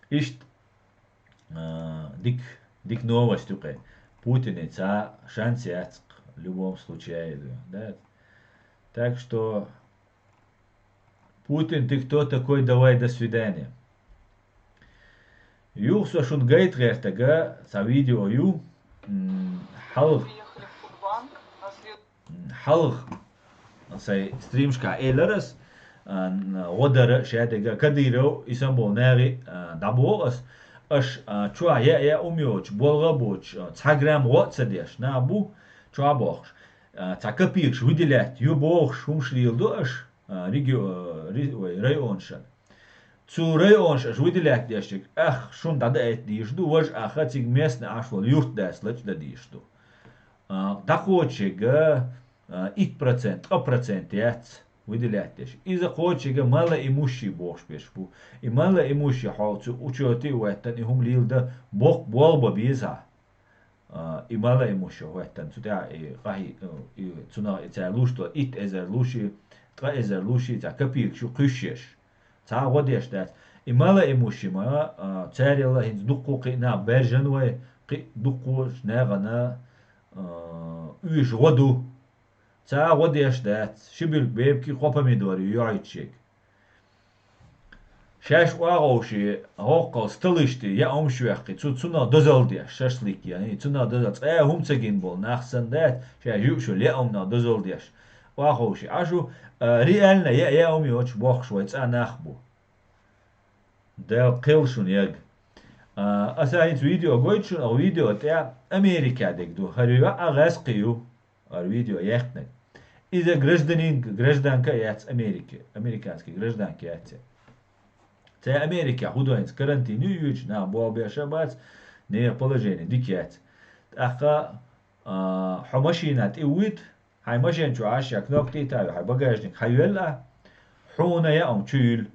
S1: ишт дик новость уке Путин ца шансиат в любом случае да так что Путин ты кто такой давай до свидания يوخسو شون جايت غير تجا سا فيديو يو حلق ساي ستريمشكا إيلرس غدر شاتجا كديرو يسمو ناري دابوغس اش چوا يا أميوش بولغبوش تاغرام واتسديش نابو چوا بوخش تاكبيكش وديلات يو بوخش همشريلدو اش ريونشن Цу районш аж выделять дешик. Ах, шун дада эт дишду, вож ахатик местный ашвал юрт дас лач да дишду. Дахочега процент яц выделять деш. Иза хочега мало имущий бог шпешбу. И мало имущий хауцу учети уэттан и хум лилда бог болба биза. И мало имущий уэттан. Цутя и гахи цуна и ця лушто ит эзер луши, тра эзер луши, ця копик шу кышеш. تا وديش دات إمالا إموشي ما تاري الله هنز دقو قينا برجنوي قي دقو شناغنا ويش غدو تا وديش دات شبيل بيبكي قوبا ميدوري يعيتشيك شاش واغوشي هوقا ستلشتي يا أمشويقي تسونا دزل شاشليك يعني تسونا دزل هم تسجين بول ناخسن دات شاش يوشو ليا أمنا دزل ديش واغوشي عشو ريالنا يا أمي وش بوخ شوي تسا ناخبو دا قيلشون ياج أسايت فيديو قويتشون أو فيديو تاع أمريكا ديك دو هريوا أغاسقيو الفيديو يختنك إذا гражданин كيات أمريكانسكي граждан كيات تا أمريكا худоинц карантин юж на بوابيشابات не положение дикيات أخا حماشينات إويد هاي ماشين شو عاشيا كنوكتي تاعي هاي багажник هايولا حونا يا تشيل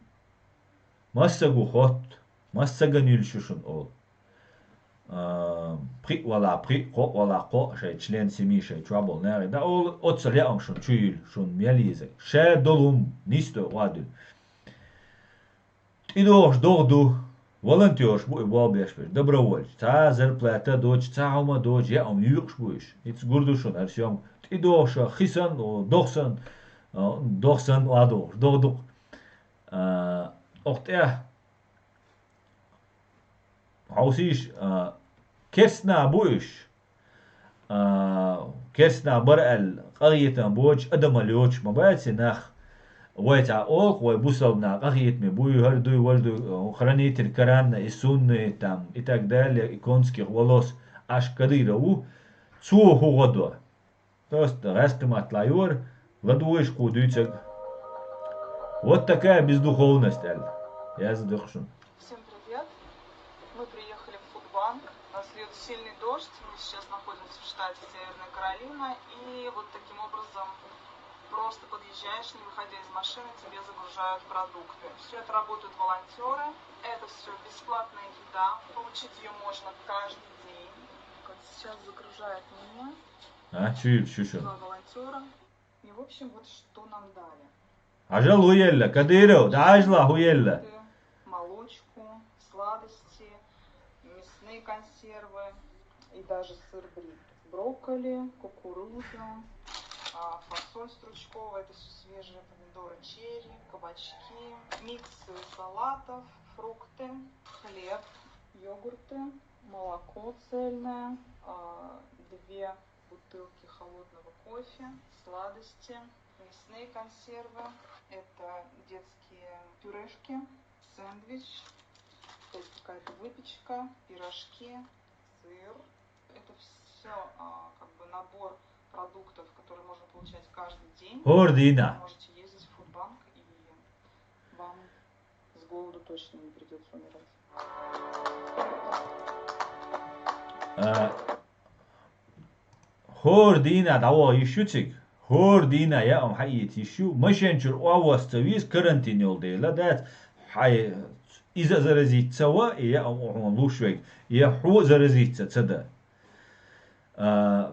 S1: مسجو خط مسجنيل شوشن أول بري ولا بري قو ولا قو شيء تشلين سمي شيء trouble ناري دا أول أتصل يا شون تشيل شون مياليزك شا دولهم نيستو وادل إدوش دو волонтерш бу бобеш беш добровольч та зарплата доч цаума доч я юкш буш its гурдушон арсиом идоша хисан дохсан ладош додук охтя хаусиш كسنا بوش كسنا برأل قرية بوش أدم اليوش مباتي ناخ ويتا أوق ويبوصلنا قرية مبوي هردوي وردو خرانيت الكران يسون تام إتاك دال إيكونسكي ولوس أش كديرو цу هو то есть раскрымат лайор ладуешь кудуйцек вот такая бездуховность я задохшун.
S2: Всем привет! Мы приехали в Фудбанк. У нас идет сильный дождь. Мы сейчас находимся в штате Северная Каролина. И вот таким образом просто подъезжаешь, не выходя из машины, тебе загружают продукты. Все это работают волонтеры. Это все бесплатная еда. Получить ее можно каждый день. Вот сейчас загружает меня. Два волонтера. И в общем вот что нам дали.
S1: Ажал хуелла, кадыров, да ажла хуелла.
S2: Молочку, сладости, мясные консервы и даже сыр бри. Брокколи, кукуруза, фасоль стручковая, это все свежие помидоры черри, кабачки, миксы салатов, фрукты, хлеб, йогурты, молоко цельное, 2 бутылки холодного кофе, сладости, мясные консервы, это детские пюрешки, сэндвич, то есть какая-то выпечка, пирожки, сыр. Это все как бы набор продуктов, которые можно получать каждый день.
S1: Гордина.
S2: Можете ездить в Фудбанк, и вам с голоду точно не придется умирать.
S1: Гордина дава ишуцик. Гордина я حقيقة يشو مشان شر أواس تويس كارانتين يولدي لا دات حي إذا زرزيت سوا يا لوشويك يا حو زرزيت تصدق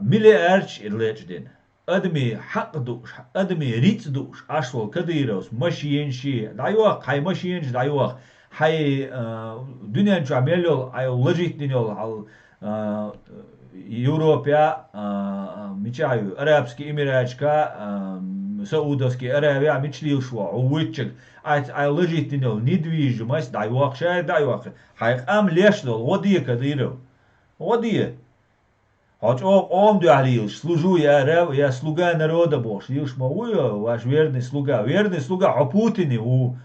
S1: ملي أرش الليجدين أدمي حق دوش أدمي ريت دوش أشوال كديروس مشيين شي دايوخ حي مشيين دايوخ حي دنيا شو عملوا أيو لجيتني على Европа, мечаю, Арабский Эмиратчика, Саудовский Аравия, мечлил шва, увычек, ай лежит нил, недвижимость, дай вахшай, хайх лешнул, водия кадыров, водия. Хоть он дуалил, служу я раб, я слуга народа Божь, юж мауя, ваш верный слуга, а Путине,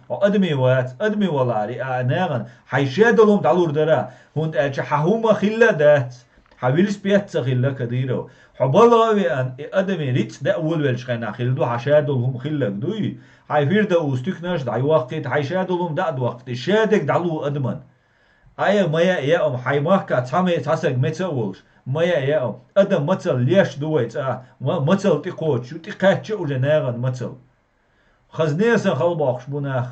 S1: адми валари, наган, хайшедалум далур дара, хунд хахума хилла дат. حبيلس بيتسخ إلا كديرو حبلا وان أدمي ريتس ده أول بالشخنا خلدو حشادلهم خلك دوي هاي فير ده أستكناش داي وقت حيشادلهم ده وقت شادك دالو أدمن أيه مايا يا هاي ماكا تامي تاسك متسولش مايا يا أدم متسل ليش دويت متسل تقوش تقاتش وجناغن متسل خزنيسن خلباخش بناخ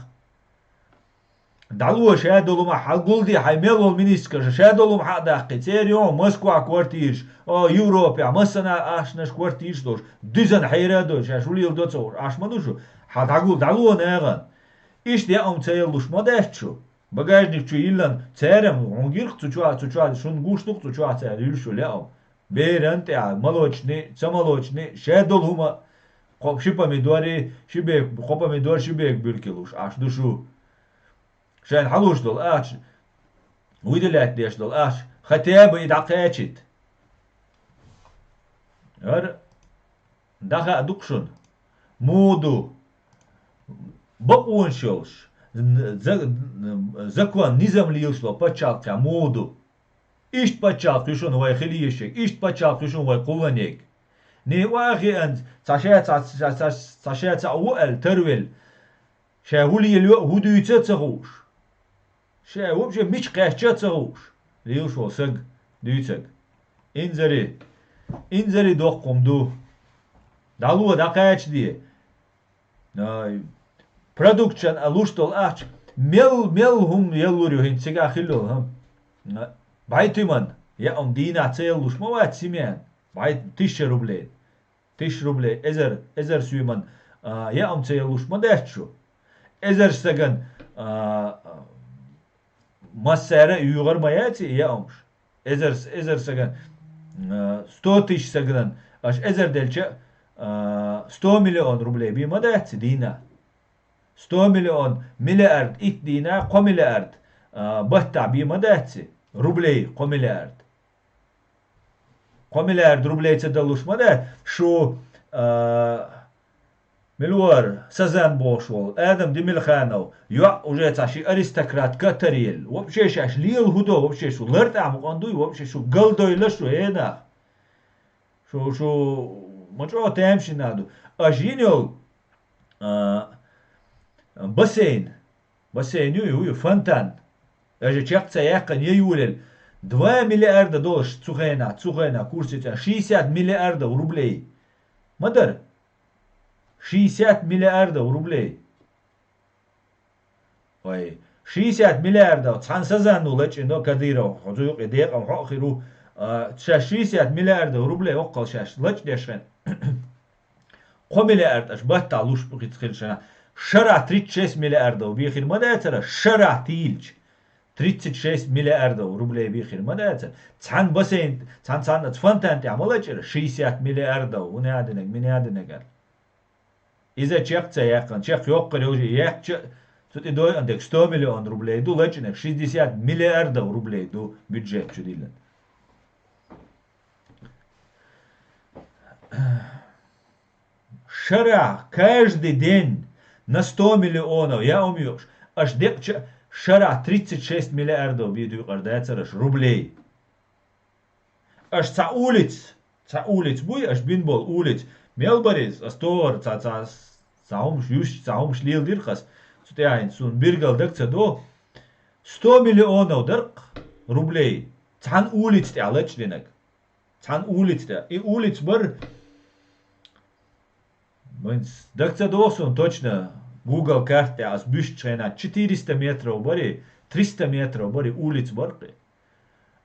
S1: دعوة شادولو ما حقولدي حيميلو المينيسكر شادولو ما حدا قتيريو موسكوا كوارتيش يوروبيا مثلا اشنش كوارتيش دوش ديزن حيرادوش اشولي الدوتور اش مدوشو حداقول دعوة ناغن ايش دي تيلوش مداشو багажник чу илан церем онгирх цучуа шун гуштук цучуа цер илшу ляо берант а молочный самолочный шадолума ши помидори шибек помидор шибек бюркелуш аш душу شان حلوش دول آش ويدلات ليش دول آش ختاب يدعقاتشت هر دخا دكشن مودو بقون شلش закон низам лилшло почалка моду. Ишт почал кришон вай хилиешек, ишт почал кришон вай куланек. Не واخي أنت تشاء وقل ترويل شاولي اليو هدو يتسغوش شاوب شا مش قاش تسغوش ليوش وسق ديتسق انزري دوق قمدو دالو دقاش دي برودكشن الوشتول اخ مل هم يلوريو هين سيغا خيلو هم بايتمن يا ام دينا تسيلوش موات سيمان بايت 1000 рублей 1000 рублей ezer suyman ya am tseyeluş ma derçu ezer sagan masara yugarmayati ya amş ezer sagan 100 тысяч sagan аш ezer delçe 100 milyon рублей bi ma derçi dina 100 milyon milyard it dina ko milyard bahta bi ma derçi рублей ko milyard مليار روبلي تدلوش ماذا شو ملور سزان بوشول ادم دي ملخانو يا وجيت عشي ارستقراط كاتريل وبشيش اش ليل هدو وبشيش لرت عم قندوي وبشيش قلدوي لشو هنا شو مجو تمشي نادو اجينيو بسين يو فانتان اجي تشق سيقن يولل 2 миллиарда долларов цугайна курсите 60 миллиардов рублей. Мадар 60 миллиардов рублей. Ой, 60 миллиардов цансазану лачино кадиров. Хозуюк идеям хохиру 60 миллиардов рублей окол шаш лач дешен. Қо миллиард аш бата луш бухитхилшана. Шара 36 миллиардов бихир мадатара шара тилч. 36 миллиардов рублей бихир мадатар. Цан басейн цан цфантанти амалачер 60 миллиардов унадинек минадинегар. Иза чекца яқан чек yok кырыжы як тут идой андек 100 миллион рублей ду лачинек 60 миллиардов рублей ду бюджет чудилен. Шара каждый день на 100 миллионов я умеешь. Аж дек шара 36 миллиардов биду кардацараш рублей. Аж ца улиц буй аж бинбол улиц. Мелбарис астор цаум шлил дирхас. Сутяин сун биргал декца до 100 миллионов дырк рублей. Цан улиц те алач денек. Цан улиц те. И улиц бар декца до сун точно Google карте аз бюшчена 400 метров бори 300 метров бори улиц борки.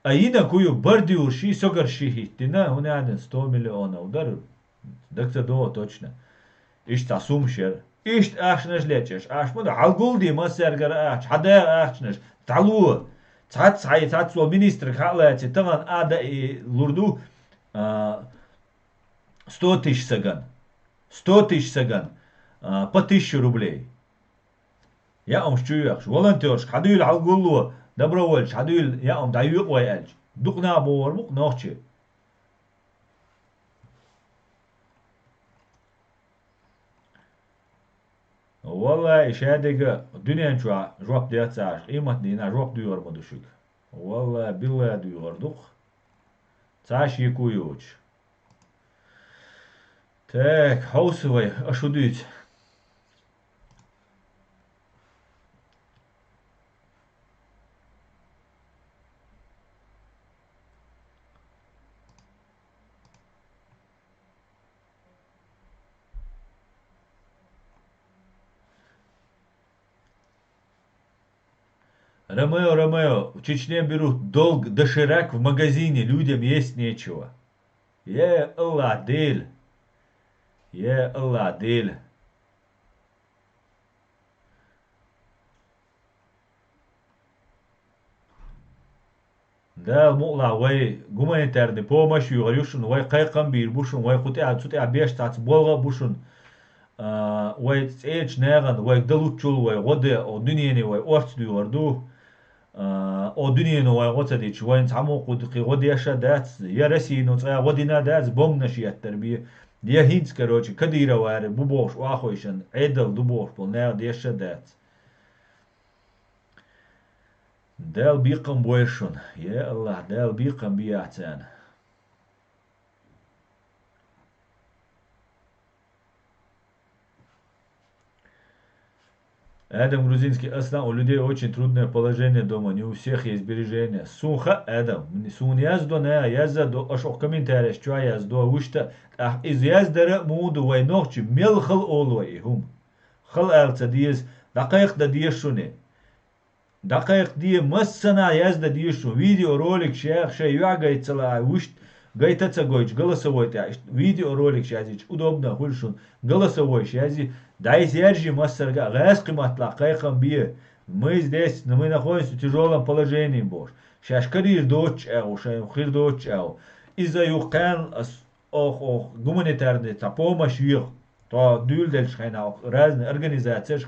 S1: А инакую бардиуши согарши хиттина унаден 100 миллионов удар. Дакта до точно. Ишта сумшер. Ишт ашнаш лечеш. Аш мода алгулди масергар аш хада ашнаш. Талу. Цат сол министр халати таган ада и лурду 100 тысяч саган. 100 тысяч саган. По 1000 рублей. Я ам шчуяш, волонтерш, хадуил алгулу, добровольч, хадуил, я ам даю ойэлж. Дукна боормук нохчи. Vallahi şadega dünyan çuğa jop diyatsaş, imat dina jop duyar mı düşük. Vallahi billahi duyarduk. Çaş yekuyuç. Так, хаусовый, ошудить. Ромео, в Чечне берут долг доширак в магазине, людям есть нечего. Алладиль. Алладиль. Да, мула, вай гуманитарный помощь, югарюшун, вай кайкам бир бушун, вай цутя беш тац болга бушун, вай цеч неган, вай далучул, вай воде, о дуньяни, вай орц дюарду, о дуньяну, вай гоцадич, вай цаму кудки, водеша дац, я расину, цая водина дац, бомнаши аттарби, дия хинц, короче, кадира варе, бубош, вахойшан, эдал дубош, пол, неа деша дац. Del biqam boyshun. Ya Allah, del biqam biyatsan. Адам Грузинский, Аслан, у людей очень трудное положение дома, не у всех есть сбережения. Суха, Адам, сун яздо не, яздо, аж ох комментарий, что яздо, ушта, ах из яздера муду вайнохчи, мелхал олвай хум. Хал алца диез, дакайх да диешуне. Дакайх ди массана язда диешу, видеоролик шех, ше юагайцала, ушт, гайтаца гойч, голосовой, видеоролик шазич, удобно, хульшун, голосовой шази, дай сержи массарга, рэски матла, кайхам бие. Мы здесь, мы находимся в тяжелом положении, Бож. Шашкарир дочь, шахир дочь, из-за юхкан, ох, гуманитарный, та помощь их, то дюльдельш хайна разные организации,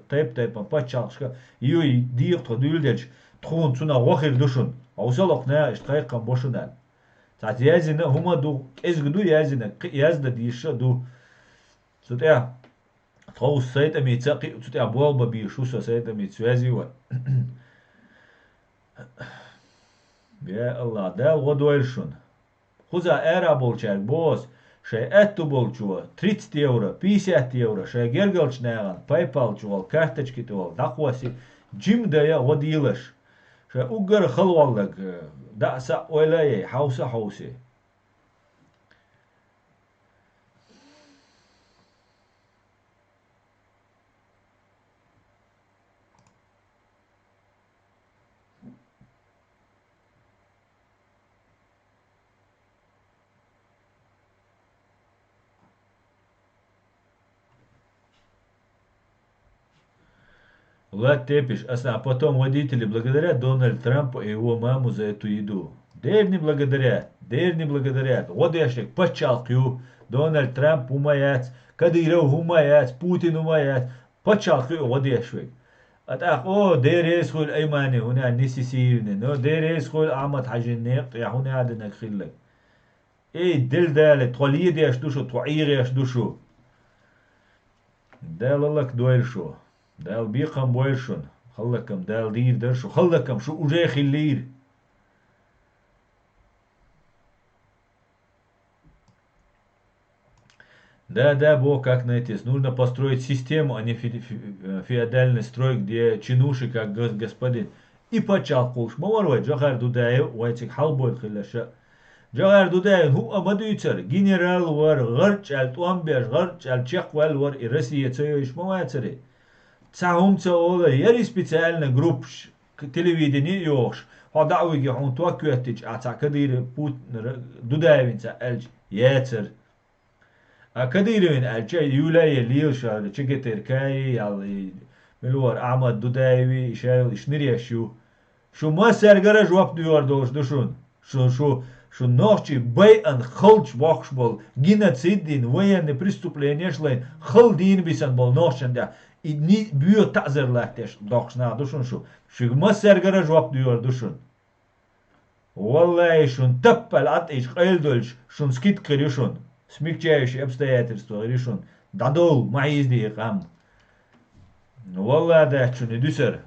S1: тайп, пачалшка, ее диев то дюльдельш, тхун цуна вахир душун, а усалок на штайкам бошунал. Тат язина хума ду, эзгду язина, язда диша ду, сутя, тхау сайта мицаки, сутя болба бишуса сайта мицвязива. Я Allah, дал водойшун. Хуза эра болчак, босс, шай эту болчуа, 30 евро, 50 евро, шай гергалчнаган, PayPal чувал, карточки тувал, дахваси, джим дая водилаш. Шай угар халваллак, да са ойлай, хауси. Влад Тепиш, а потом водители благодарят Дональд Трампа и его маму за эту еду. Дер не благодарят. Вот яшек, пачалкю, Дональд Трамп умаяц, Кадыров умаяц, Путин умаяц, пачалкю, вот яшек. أتأخ دير يسخل أيماني هنا نسيسيرني نو دير يسخل أحمد حاجة نيق يا هنا هذا نخلك إيه دل دالة طولية دي أشدوشو طعيري أشدوشو دال لك دويل شو دال بيقم بويلشون خلكم دال دير درشو خلكم شو أجي خلير Да, Бог, как найти. Нужно построить систему, а не феодальный строй, где чинуши, как господин. И почал куш. Моварвай, Джахар Дудаев, уайтик халбой хиляша. Джахар Дудаев, ху амадуйцер, генерал вар, гарч аль туамбеш, гарч аль чехвал вар, и Россия цеёиш мовайцери. Цахумца ола, яри специально групп телевидение йош. Хадауиги хун туакуятич, а цакадир Дудаевинца эльч, яцер. كديرين الشيء يولاي ليل شال شجتر كاي على ملور أحمد دودايوي شايل شنريا شو ما سرقرا جواب ديار دوش دوشون شو نوشي بي ان خلش وخشبول геноцид дин военные преступления шлайн хал дин бисан бол ношен да и ни бью тазерлактеш дохшна душун шо ما سرقرا جواب ديار دوشون والله шун таппал атиш قيلدولش шун скит крюшун смягчающие обстоятельства решен. Дадол, маизди, хам. Ну, валла, да, что не дюсер.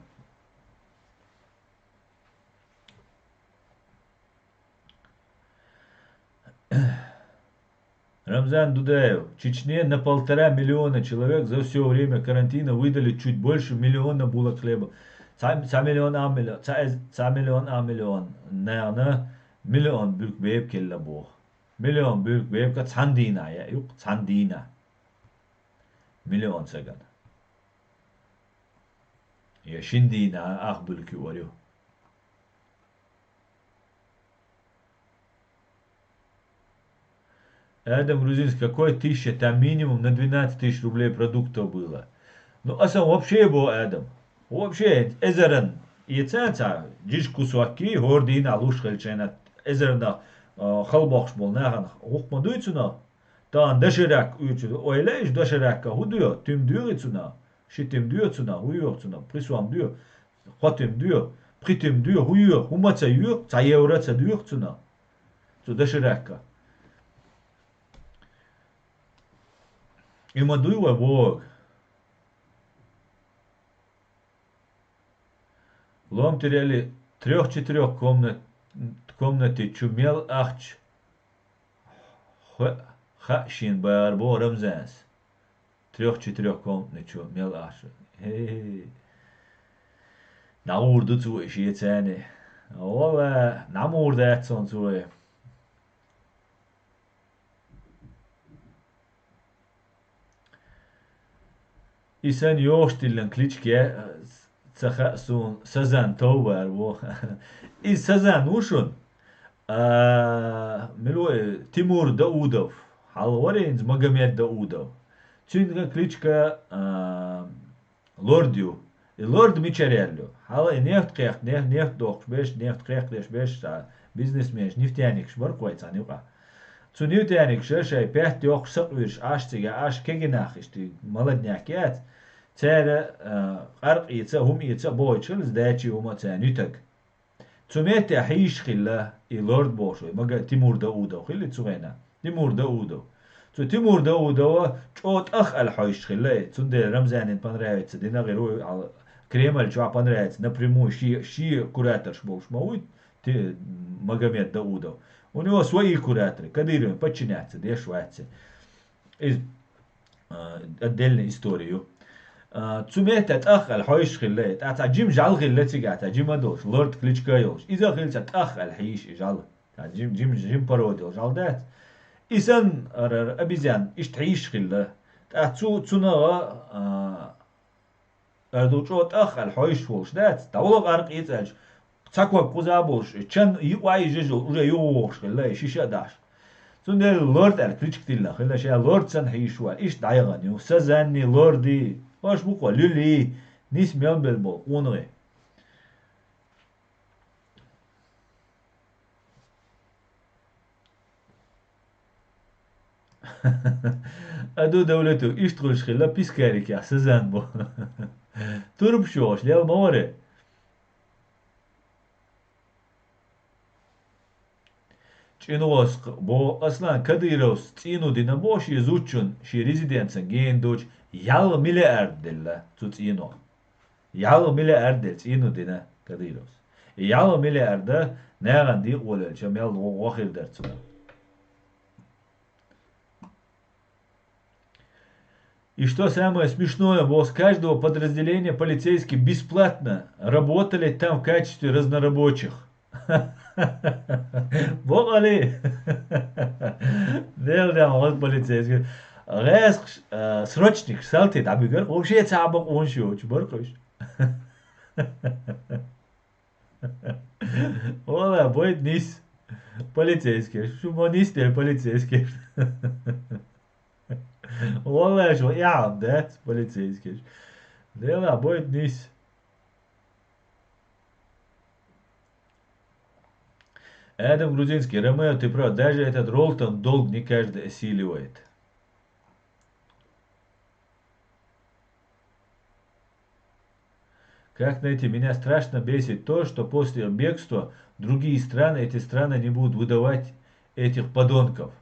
S1: Рамзан Дудаев. В Чечне на 1,5 миллиона человек за все время карантина выдали чуть больше миллиона булок хлеба. Ца миллион миллион. Наверное, миллион бюлк бейб келла бог. مليون بيبقى تساندينا يا يوق تساندينا مليون سجن يا شندينا أخبرك وريو Адам Грузинский, какой 1000, там минимум на 12 тысяч рублей продуктов было. Ну, а сам вообще был Адам. Вообще, эзерен, и ценца, джиш кусуаки, гордин, алуш хельчена, эзерна, خلباخش بول نه حق ما دوی چونا دان دشرک اوچو اویلهش دشرک که هودیو تیم دیو چونا شتیم دیو چونا هویو چونا پریسوام دیو خاتم دیو پریتیم دیو هویو هما چایو چایورا چدیو چونا تو دشرک ایما دوی و Лом теряли 3-4 комнаты чумел ахч. Хашин барбо рамзанс. 3-4 комнаты чумел ахч. Naurdu zu is jetzt eine. Ola, namurda son zu. Isen jostillen klitschke sun Sazan Tower wo. Is Sazan ushun. Милой Тимур Даудов. Халворинц Магомед Даудов. Цюнга кличка Лордю. И лорд Мичареллю. Хала и нефть кех, нефть дох, нефть кех, беш, бизнесмен, нефтяник, шмарквайц, анюка. Zu newtяник, шешай, 5 дох, саквиш, аштига, аш кегенах, ishti, молодняк, ят. Цере, арк яйца, хум яйца, бойчил, сдачи ума ця, нютак. Цумете ахиш хилла, и лорд бошой, мага Тимур Даудов, хилли цугайна. Тимур Даудов. Цу Тимур Даудова, чот ах аль-хайш хилла, цунде Рамзанин понравится, дина герой, Кремль, что понравится, напрямую, ши куратор был шмауит, ты Магомед Даудов. У него свои кураторы, Кадыровым подчиняться, да швайцы. Отдельную историю. Цумет ах аль-хайш хиллет, джим жал хиллетига, джим адош, лорд Кличкайош. Иза хиллет ах аль-хайш жал, джим пародил, жал дат. Исан обезьян, иштхиш хилла. Цунава ардучот ах аль-хайш волш, дат. Тавлог арк ицальш. Цаква кузабош, чан юай жижул, уже юош хилла, шиша даш. Цундер лорд аль-Кличктилла, хилла ша лорд сан хишуа, иш дайган, ю сазанни лорди. Ваш буква люли, нис мелбелбол, онре. Аду دولته اشتغلش خلا بيسكاريك يا سزان بو ترب شوش ليال مواري چينوس بو اصلا كديروس تينو دينا بوش يزوچون شي ريزيدنسن ген دوچ يال مليارد دلا تو تينو يال مليارد تينو دينا كديروس يال مليارد ناغان دي قولل شمال واخر درتسو. И что самое смешное, босс каждого подразделения полицейские бесплатно работали там в качестве разнорабочих. Богали. Делал вот полицейский. Рез срочник салти да бигер. Вообще цабок он шо, чборкош. Ола будет низ полицейский. Шумонисты полицейский. والله شو يا عبدات полицейский. Дело будет низ. Адам Грузинский, Ромео, ты прав, даже этот Ролтон долг не каждый осиливает. Как найти? Меня страшно бесит то, что после бегства другие страны, эти страны не будут выдавать этих подонков.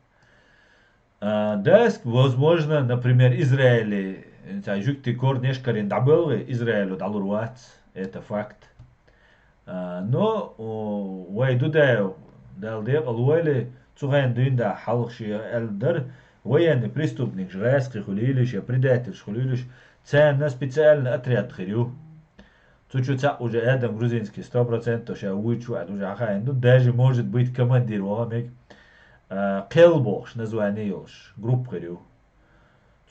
S1: Да, возможно, например, Израиль, жюкти корнеш карендабелы, Израилю дал руац, это факт. Но, вайдудаю, дал дек, алуэли, цугайн дюнда, халхши элдер, военный преступник, жрайский хулилиш, предатель хулилиш, ценна специальный отряд хирю. Цучуца уже Адам Грузинский, 100% ша уичуат уже ахайн, ну даже может быть командир, вамик. Келбош названиёш групп хрю.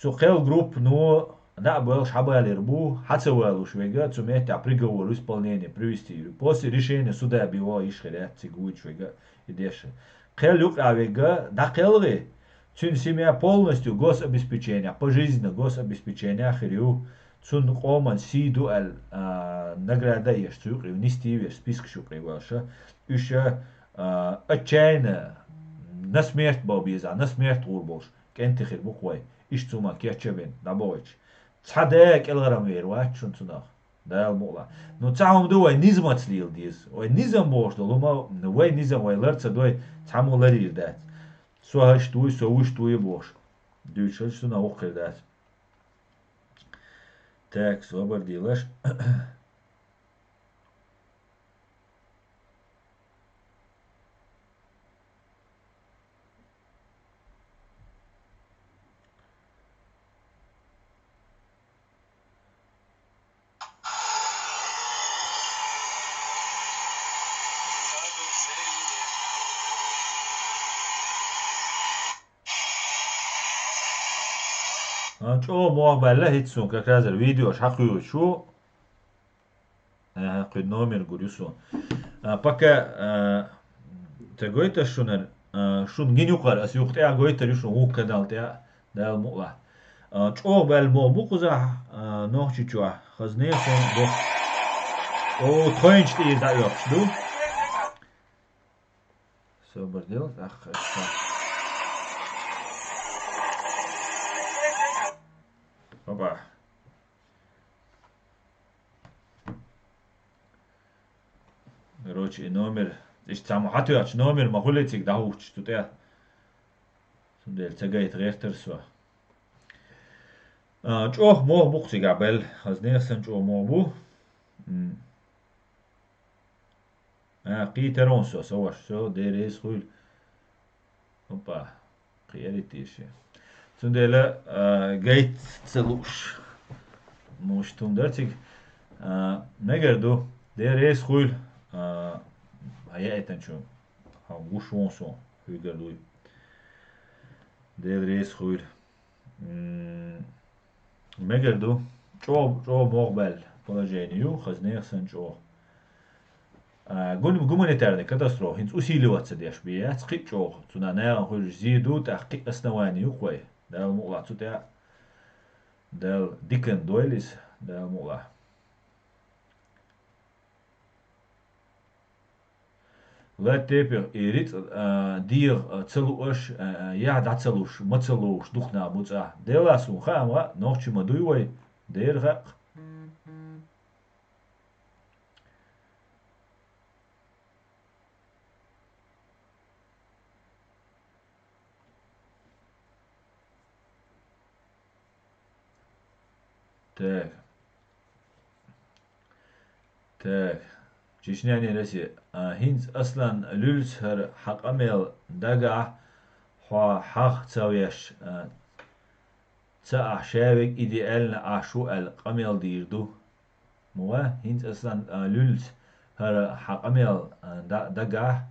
S1: Цу хел групп ну набыл шабали рбу, хацевалу швега, цумете приговор исполнение привести. После решения суда бива ишхеля цигует швега идеше. Хел юк авега да хелри. Цун семья полностью гособеспечения, пожизненно гособеспечения хрю. Цун коман сиду аль награда еш цукри, внести веш список шукри ваша. Еще отчаянно на смерть бабиза, на смерть урбош. Кенти хир буквай. Ишцума кечебен, набойч. Цадек элгарам вервач шунцунах. Да алмола. Но цаум дуай низмат слил диз. Ой низам бош долума, вай низам вай ларца дой цаму ларир дат. Суаш туй, соуш туй бош. Дючел шуна охер дат. Так, собор делаш. شو مقبله هيتسون كذا الفيديو حقيقي شو قد نومر جوريسون بكا تقولت شنو شون جين يقر أس يقطع قولت ريشون هو كدال تاع دال مقلا شو بالمو بقزا نوحش شو خزني سون دو او تخينش تي دا يوكش دو صبر ديل أخ بابا короче номер ich там хатуяч номер махулетик дахуч тутя сунდელ цагაით ღერთერ სვა ჭოხ მოხბუხი გაბელ ხაზნიასან ჭო მოხბუ ყიტერონსო სოვაშო დერეს ხულ ოპა ყიერიტიში სუნდელა გეით ცელუშ მოშტუნდერციგ მეგერდუ დერეს ხულ حقيقة شو هنقوش وانسون هيجر دوي ديل ريس خويل مجر دو جو مقبل положению خزنيخ سن جو гуманитарный катастрофа хинц усиливаться деш бия цқи جو цуна наа хож зиду тахқиқ основании уқой дал мула цутя дал дикен дойлис дал мула لا تبي يريد دير تلوش يا دا تلوش ما تلوش دخنا موتا ديلا سون خامرا نوخش ما دوي دير غق так так чечняне ресе هينز أصلا لولز هر حق أميل دقع حق تسويش تسع شابك إديالنا عشو القميل ديردو موا هينز أصلا لولز هر حق أميل دقع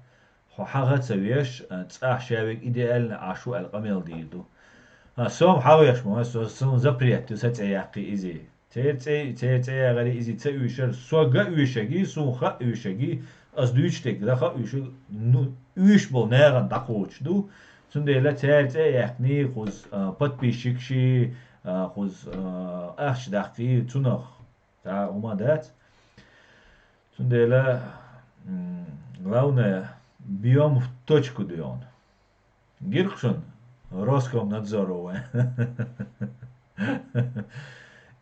S1: حق تسويش تسع شابك إديالنا عشو القميل ديردو سوم حاويش موا سوم زبريت تسعيقي إزي تي غري إزي تسويشر سوغا ويشجي سوخا ويشجي as duitstek da ga u usbol negen dakoch do sunde tert yakni khuz подписчикши khuz ach daqti tunach ta umadat sunde главное бьем в точку дион гирхшон Роскомнадзорова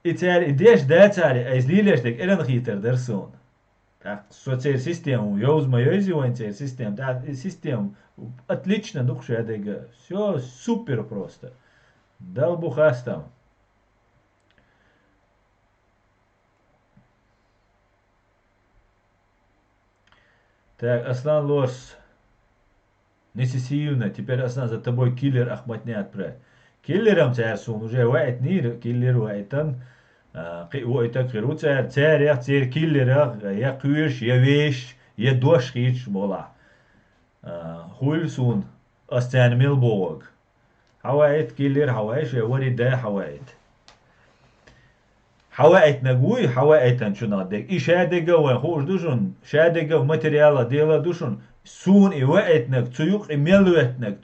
S1: итер идеш датари излилешдек эренхитер дерсон соцер систему ёузма ёзиванцер систем да систем отлично духша дега все супер просто дал бухастам так Аслан Лорс несессивно теперь Аслан за тобой киллер Ахматне отправь киллером царсун уже вайт нир киллер вайтан وقتك غيرو تار تير كيلر يا قويش يا ويش يا دوش خيش بولا خولسون استعمل بوغ حوايت كيلر حوايش وري دا حوايت حوايت نقوي حوايت انشون دك ايش هادقه وخوش دوشون شادقه وماتريال ديلا دوشون سون اي وقتنك تسوق ايميلوتنك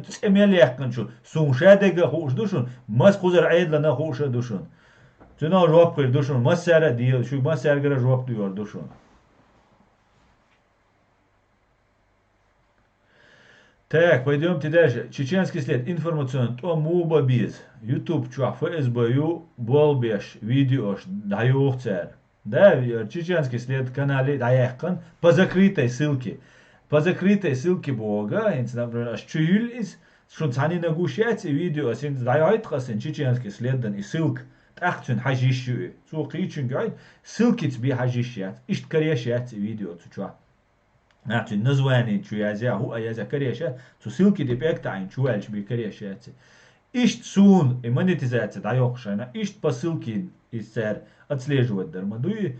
S1: تسميل يحكنشون سون شادقه خوش دوشون مس خوزر عيد لنا خوش دوشون Цена жоп кыр душун, масяра дил, шу масяргара жоп дуyor душун. Так, пойдемте дальше. Чеченский след. Информационный. То муба биз. YouTube чуа ФСБ болбеш видеош даюх цер. Да, чеченский след канале даяхкан по закрытой ссылке. По закрытой ссылке Бога, например, аж чуюль из, что цани нагущается видео, асин даяхкасин чеченский следдан и ссылка. أختن حجيشوا سوقيتشن قاعد سلكت بي حجيشات إشت كريشات فيديو تشوا أختن نزواني شو يازا هو يازا كريشات سو سلكت بيك تعين شو ألش بي كريشات إشت سون إمانيتيزات دايوخشنا إشت بسلكين إستر أتسليجوا الدرمدوي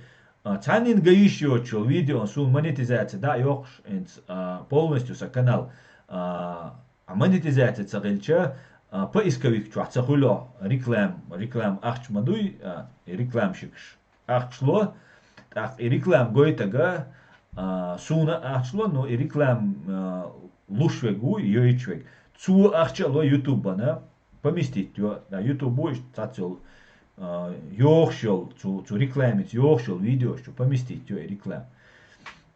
S1: تانين قايشيو شو فيديو سون مانيتيزات دايوخش إنت полностью sa канал монетизация цагилча поисковик чуахцахуло реклам ахчмадуй рекламщикш ахчло так и реклам гойтага суна ахчло но и реклам лушвегу йойчвег цу ахчало ютубана поместить ё на ютубу цацел йохшол цу рекламить йохшол видео что поместить ё реклам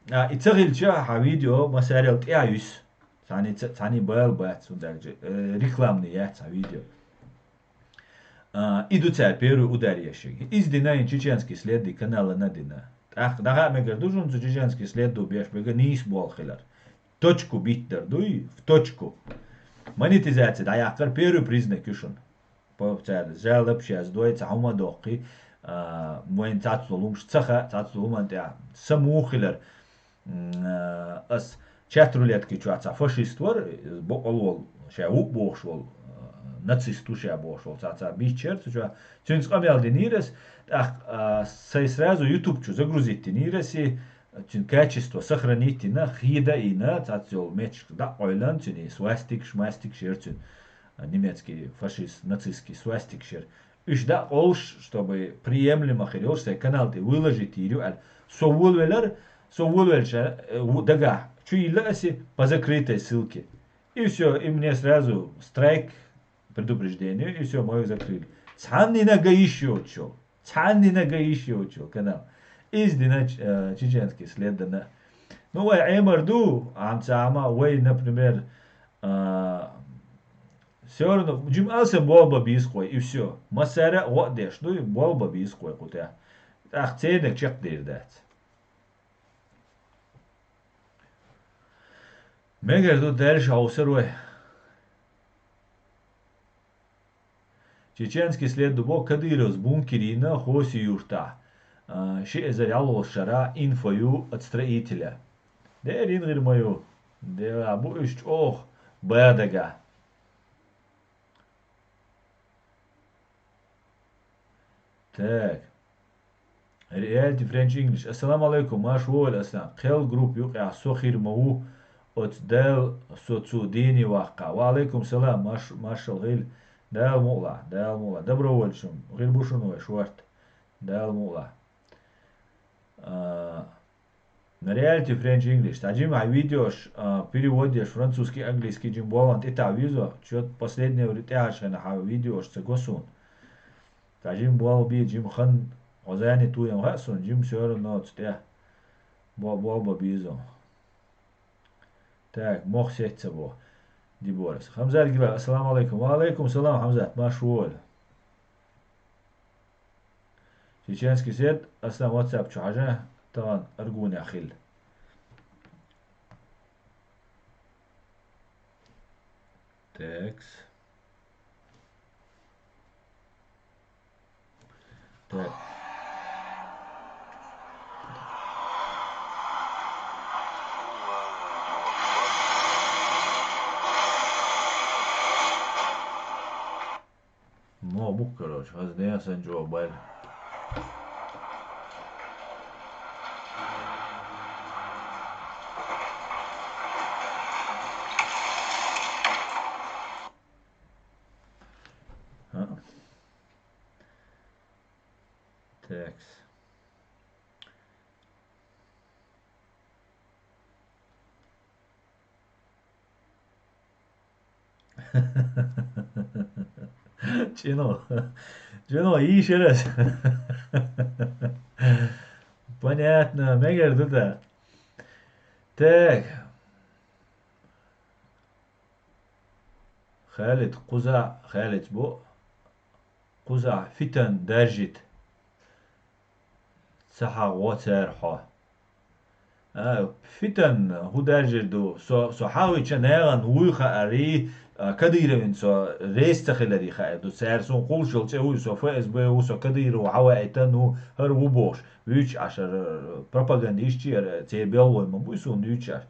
S1: и цагилча ха видео масарел тяюс цани бэл бат сундалже рекламный яца видео идут первый удар ящик из дина чеченский следы канала Надина ах дага мегер дужун чеченский следу беш бега нис болхилар точку биттер дуй в точку монетизация да якар первый признак юшун повтор залап сейчас дует цаума доқи моин цацлум цаха цацлум антя самухилар ас чатрулетки чуаца фашиствор болол ша убошол нацисту ша бошол цаца бичер чуа чунс камел денирес ах сай сразу YouTube чу загрузить денирес чин качество сохранить на хида и на цацел меч да ойлан чини свастик шмастик шерчен немецкий фашист нацистский свастик шер уж да олш чтобы приемлемо херёшся канал ты выложить ирю аль совулвелер дага чуиласи по закрытой ссылке и все и мне сразу страйк предупреждение и все мою закрыли цаннина гаищу канал издина чеченский след на ну ай эмарду амцама вей например все равно джим алсем болба бисхой и все масара вот деш ну болба бисхой кутя ах ценек чек дердат мегер до дальше аусерой чеченский след дубо кадыров с бункерина хоси юрта ши заряло шара инфою от строителя дерин гирмою де абу иш ох бадага так реалити френч инглиш ассаламу алейкум маш вол асан қел групп юқя сохир мау от дел соцудини вақа ва алейкум салам машал гил дал мула добровольцем гил бушуной шварт дал мула на реалити френч инглиш таджим видеош переводишь французский английский джим боланд это визо чё последнее время на видеош цегосун таджим бол би джим хан озани туем хасун джим сёр нот те бол бизо так мох сетца бо диборис хамзат гиба ассаламу алейкум ва алейкум салам хамзат машвол чеченский сет аслам WhatsApp чу хажа طبعا ارجوني اخيل تكس так ну бук короче хаздея санджо байр تاكس Чино, еще раз. Понятно, мегер туда. Так. Халид бу. Куза фитан дажит. سحا واتر ها فيتن هو درجة دو سو حاوي چنهان ويخا أري كدير من سو ريست خلالي خا دو سيرسون قول شل تسوي سو فاز بيو سو كدير وحوا ايتنو هر وبوش ويش عشر بروباغانديشتي تيبيل وما بيسون يوتشار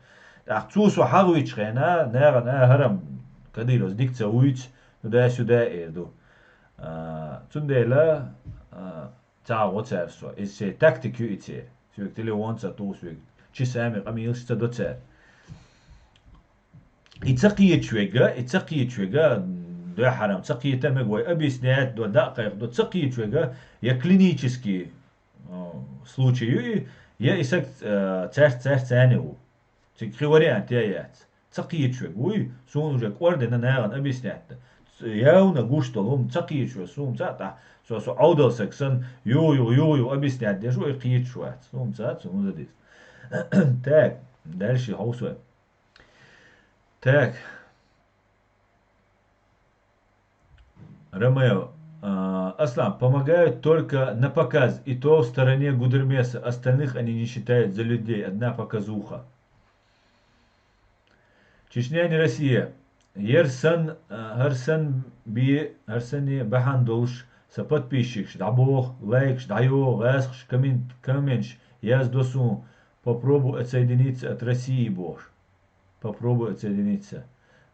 S1: اختصو سو حاوي چخنا نهان هرم كديروز ديك تسويت دا سودا ايردو تندلا تا واتر سو اس تاكتيك يوتي سو تلي وانسا توس چي سامي قميل شتا دوتر اتسقيت شويغا до харам цаки тамегой объяснять до дакаях до цаки чуга я клинический случай я исак царь цаневу цик вариант я цаки чуг уй сун уже ордена наган объяснять явно гуштолом цаки чуг сун цата со аудал сексон ю объяснять держу и киет чуг сун цат сун задис так дальше хаусой так Ромео, Аслан, помогают только на показ, и то в стороне Гудермеса, остальных они не считают за людей, одна показуха. Чечня не Россия. Харсани Бахандулш, соподписчик, дабох, лайк, дайо, ласх, коммент, я с досу, попробуй отсоединиться от России, Бож. Попробуй отсоединиться.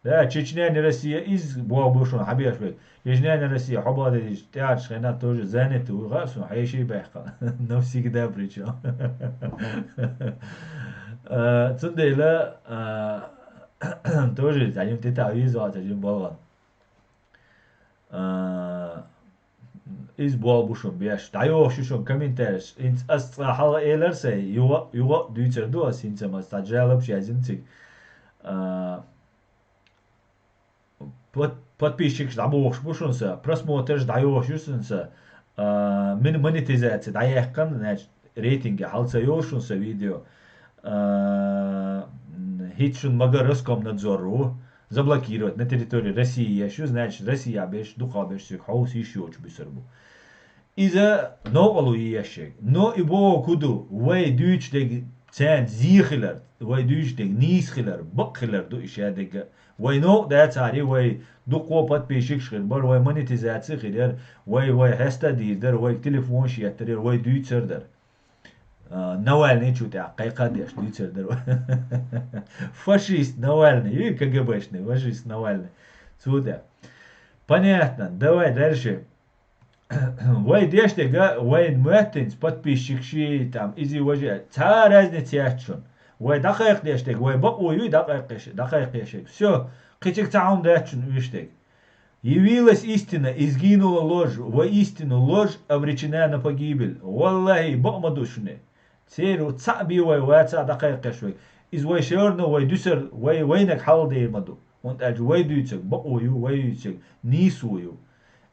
S1: Да, Чечня не Россия, из Буабушон, Хабиашвик. Чечня не Россия, Хабада, театр, шхайна тоже заняты, угасу, хайши бэхка. Навсегда причем. Цундейла, тоже, один тета визуал, один балган. Из Буабушон, бияш. Дайо, шушон, комментариш. Инц астхала эйлерсе, юга, дүйцерду, асинцем, астаджалап, шазинцик. Подписчик ждабош бушунса, просмотр ждаёш юсунса, монетизация даяккан, значит, рейтинги халца ёшунса видео, хитшун мага Роскомнадзору заблокировать на территории России, что значит Россия беш, духа беш, хаус еще очень бисербу. Из-за нового ящик, но и бо куду, вей дючдег цен зихилер, вей дючдег нисхилер, бакхилер ду ишадег. وای نو ده تاری وای دو قوت پیشک شد بر وای monetizatie خیلی وای هسته دیدر وای تلفن شیعتری وای دویتر در نوالنی چوته قیقا دیش دویتر در фашист Навальный и КГБшный фашист Навальный сюда понятно давай дальше вай деште вай мэтинс подписчик ши там изи важе ца разница ячун وای دقیق دیشتگ وای با اویوی دقیق دیشتگ все кичек таун дачун виштег явилась истина и сгинула ложь воистину ложь обречена на погибель валлахи бамадушне церу цаби вай ваца дقиق кешвей из вай шерно вай дюсер вай вайнак халде маду und аж вай дюцек ба ою вай дюцек нисую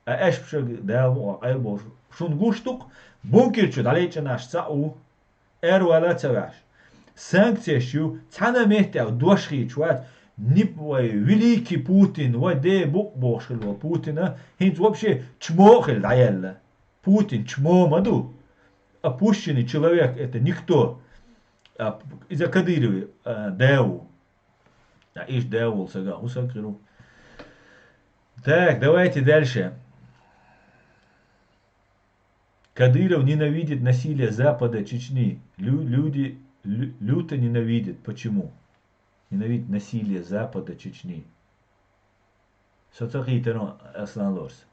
S1: а эш пшег дал айбош шун гуштук бункерчу далече наш цау вала цаваш санкциящу цана мехтяв дошхи чуат нипвай великий Путин вай де букбошил Путина хинц вообще чмохил даялла Путин чмо маду опущенный человек это никто из-за Кадыровой дэу иш дэу сага усакру так давайте дальше Кадыров ненавидит насилие Запада Чечни люди люто ненавидит. Почему? Ненавидит насилие Запада Чечни. Соцахитерон Асланлорс.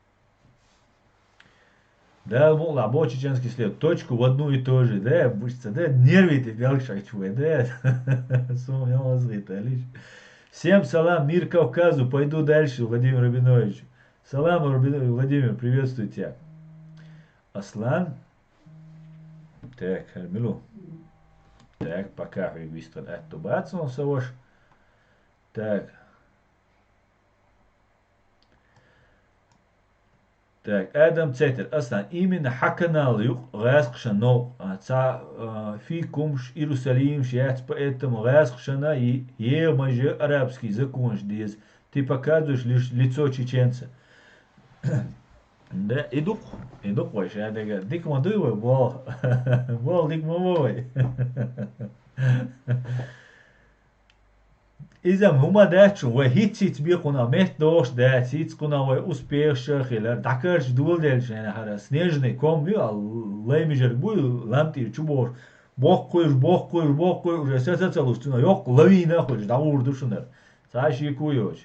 S1: Да, лабо чеченский след. Точку в одну и ту же. Да, бушца, да, нервите белшачуе, да. Сумня мозгита, лишь. Всем салам, мир Кавказу. Пойду дальше, Владимир Рабинович. Салам, Владимир, приветствую тебя. Аслан. Так, Хармилу. Так, пока вистер эту бацну савош. Так. Так, Адам Цетер. Аслан, именно хаканал юг гасхшано. Ца фикумш Иерусалим шиац, поэтому гасхшана и маже арабский закон здесь. Ты показываешь лишь лицо чеченца. Да, идук вообще, я говорю, дик мадуй, бол дик мамой. إذا هما داتشون وهيت سيت بيقونا مت دوش دات سيت قونا وأسبيخ شخيلر دكرش دول دلش يعني هذا سنيجني كم يو الله يمجر بوي لامتي شبور بوق رسالة تلوستنا يوق لوينا خوش داور دوشنر ساشي كويوش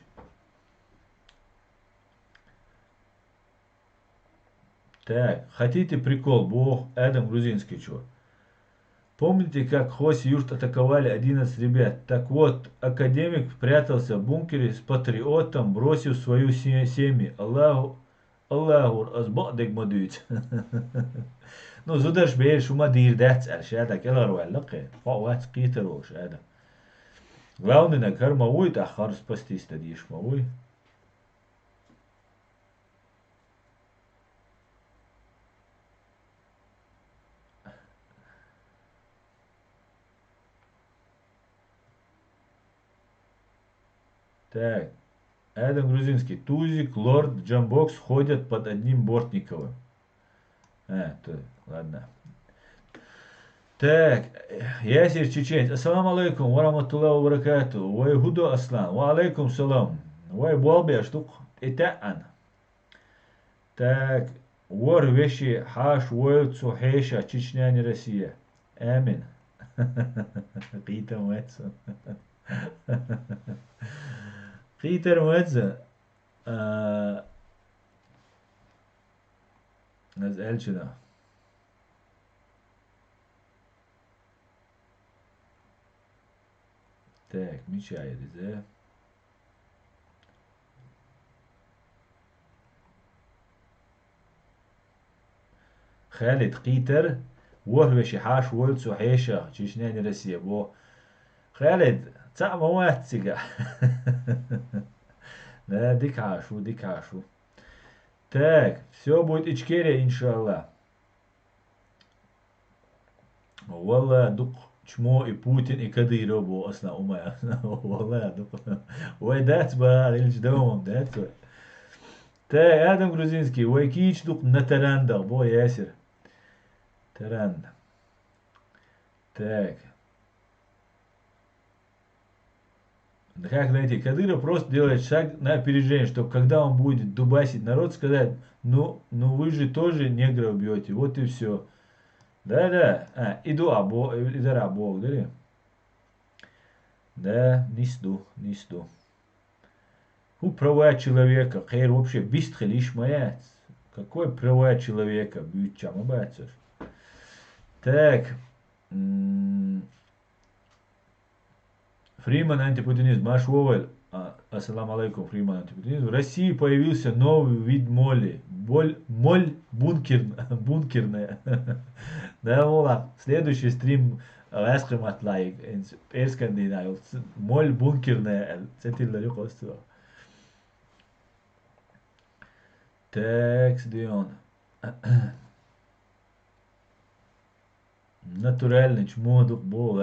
S1: Так, хотите прикол? Бог, Адам Грузинский, чё? Помните, как Хоси Юрт атаковали 11 ребят? Так вот, академик прятался в бункере с патриотом, бросив свою семью. Аллаху азбадек мадуит. Ну, зудаш бейр шума дир дats al shada kelar wallaqe. Фауат قيتر shada. Главное, карма уйт, а хар спасти стадиш мауй. Так, Адам Грузинский. Тузик, Лорд, Джамбокс ходят под одним Бортниковым. Ладно. Так, Ясир Чеченец. Ассаламу алейкум, ва рахматуллахи ва баракату. Вай Худо Аслан. Ва алейкум салам. Вай Буалби Аштук. Итаан. Так, вор вещи хаш войл цухеша Чечня, Россия. Амин. Питер Мэтсон. Питер Мэтсон. Назальчина. Так, mücadele. خالد قيتر وهو شحاش ولد سحيشة تشناني Россия. Бо خالد تاع موات سيقا. Да, дикашу. Так, все будет Ичкерия, иншаллах. Валла дук чмо и Путин и Кадыров бо асна умая. Валла дук. Ой, дать ба, ильч домом, дать. Так, Адам Грузинский, ой, кич дук на таранда, бо ясер. Таранда. Так. Да как знаете, Кадыров просто делает шаг на опережение, чтобы когда он будет дубасить народ, сказать, ну вы же тоже негров бьете, вот и все. Да. Иду або, идара бог, да? Да, нисду. Права человека, хейр вообще бистхи лишь моя. Какой права человека, бьют чама бацаш. Так. Фриман антипутинизм. Маш Воваль. Ассаламу алейкум, Фриман антипутинизм. В России появился новый вид моли. Моль бункерная. Да, вола. Следующий стрим Васкримат лайк. Перскандинавил. Моль бункерная. Цетиллари костуа. Так, Дион. Натуральный чмодук бог.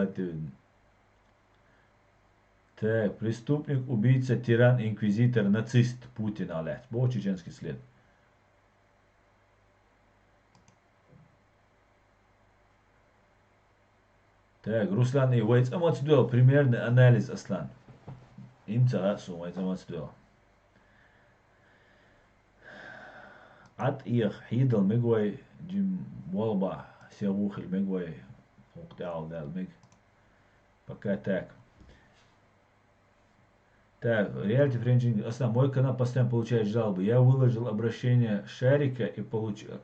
S1: Так, преступник, убийца, тиран, инквизитор, нацист Путин, алят. Бо чеченский след. Так, Руслан и Уайц амацдуэл. Примерный анализ, Аслан. Имца асу, Уайц амацдуэл. Ат их хидал мигвай джим волба сявухил мигвай уктал дал миг. Пока так. Так, реалити френчинг. Аслан, мой канал постоянно получает жалобы. Я выложил обращение Шарика и получил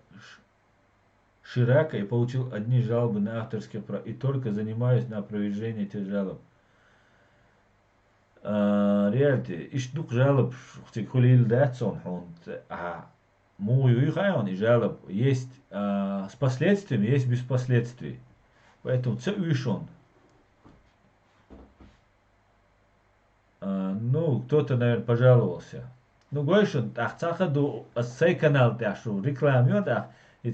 S1: Ширака и получил одни жалобы на авторские права. И только занимаюсь на опровержение этих жалоб. Реалити, ишдук жалоб, хулил датсон, мую ихайон и жалоб. Есть с последствиями, есть без последствий. Поэтому це уишон. Ну, кто-то, наверное, пожаловался. Ну, говоришь, цахаду сей канал ташу рекламиот,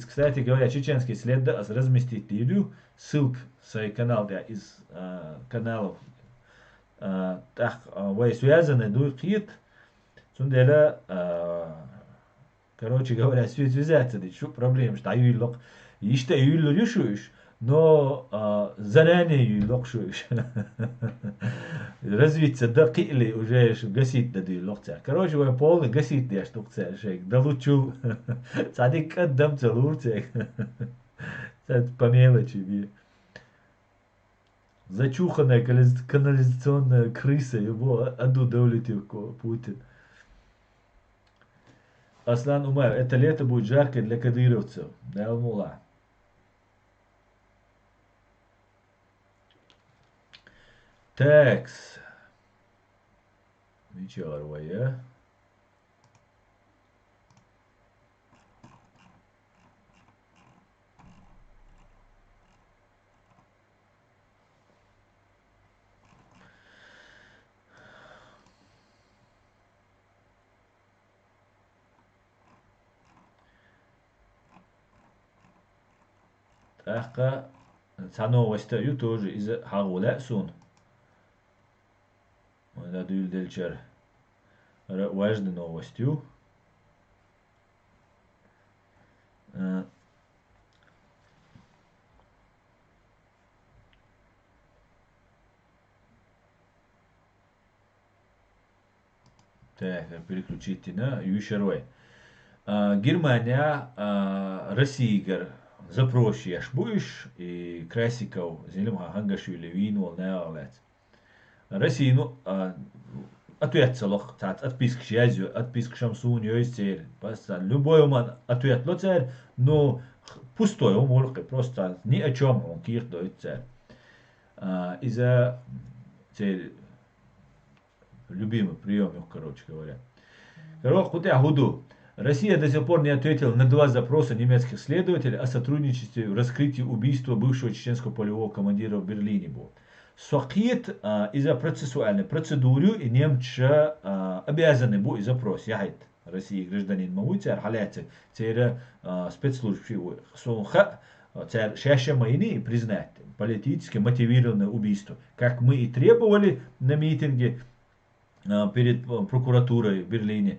S1: кстати говоря, чеченский след разместить видео, ссылка сей канал из каналов, вы связаны, дует, сундела, короче говоря, связаться, что проблема, что юйлок, и что юйло решуешь, но заранее юйлок шуешь. Развиться до кили уже гасить дадут локца. Короче, вы полный гасить я штукца, шейк. Да лучу. Цадик отдам целурцек. По мелочи би. Зачуханная канализационная крыса его оттуда улетел Путин. Аслан Умар, это лето будет жарко для кадыровцев. Да, мула. Такс. Вечервая. Тахка. Новостью тоже из Хауля Сун. Это дельчер. Важной новостью. Так, переключите на Ющерой. Германия, Россия, запросишь будешь и Красиков, Зелимха Хангашвили, Винвол, Неолец. Россия, ну, ответ целых, отписк Шязю, отписк Шамсун, Йойстель, любой уман ответ лоцарь, но пустой умолк, просто ни о чем он ких дает царь. Из-за цель любимый прием, короче говоря. Хотя худу. Россия до сих пор не ответила на 2 запроса немецких следователей о сотрудничестве в раскрытии убийства бывшего чеченского полевого командира в Берлине. Сокит из-за процессуальной процедуры и немцы обязаны были запрос. Яхит России гражданин Мауицер, халяцы, цера спецслужбы, чаще майни признать политически мотивированное убийство, как мы и требовали на митинге перед прокуратурой в Берлине.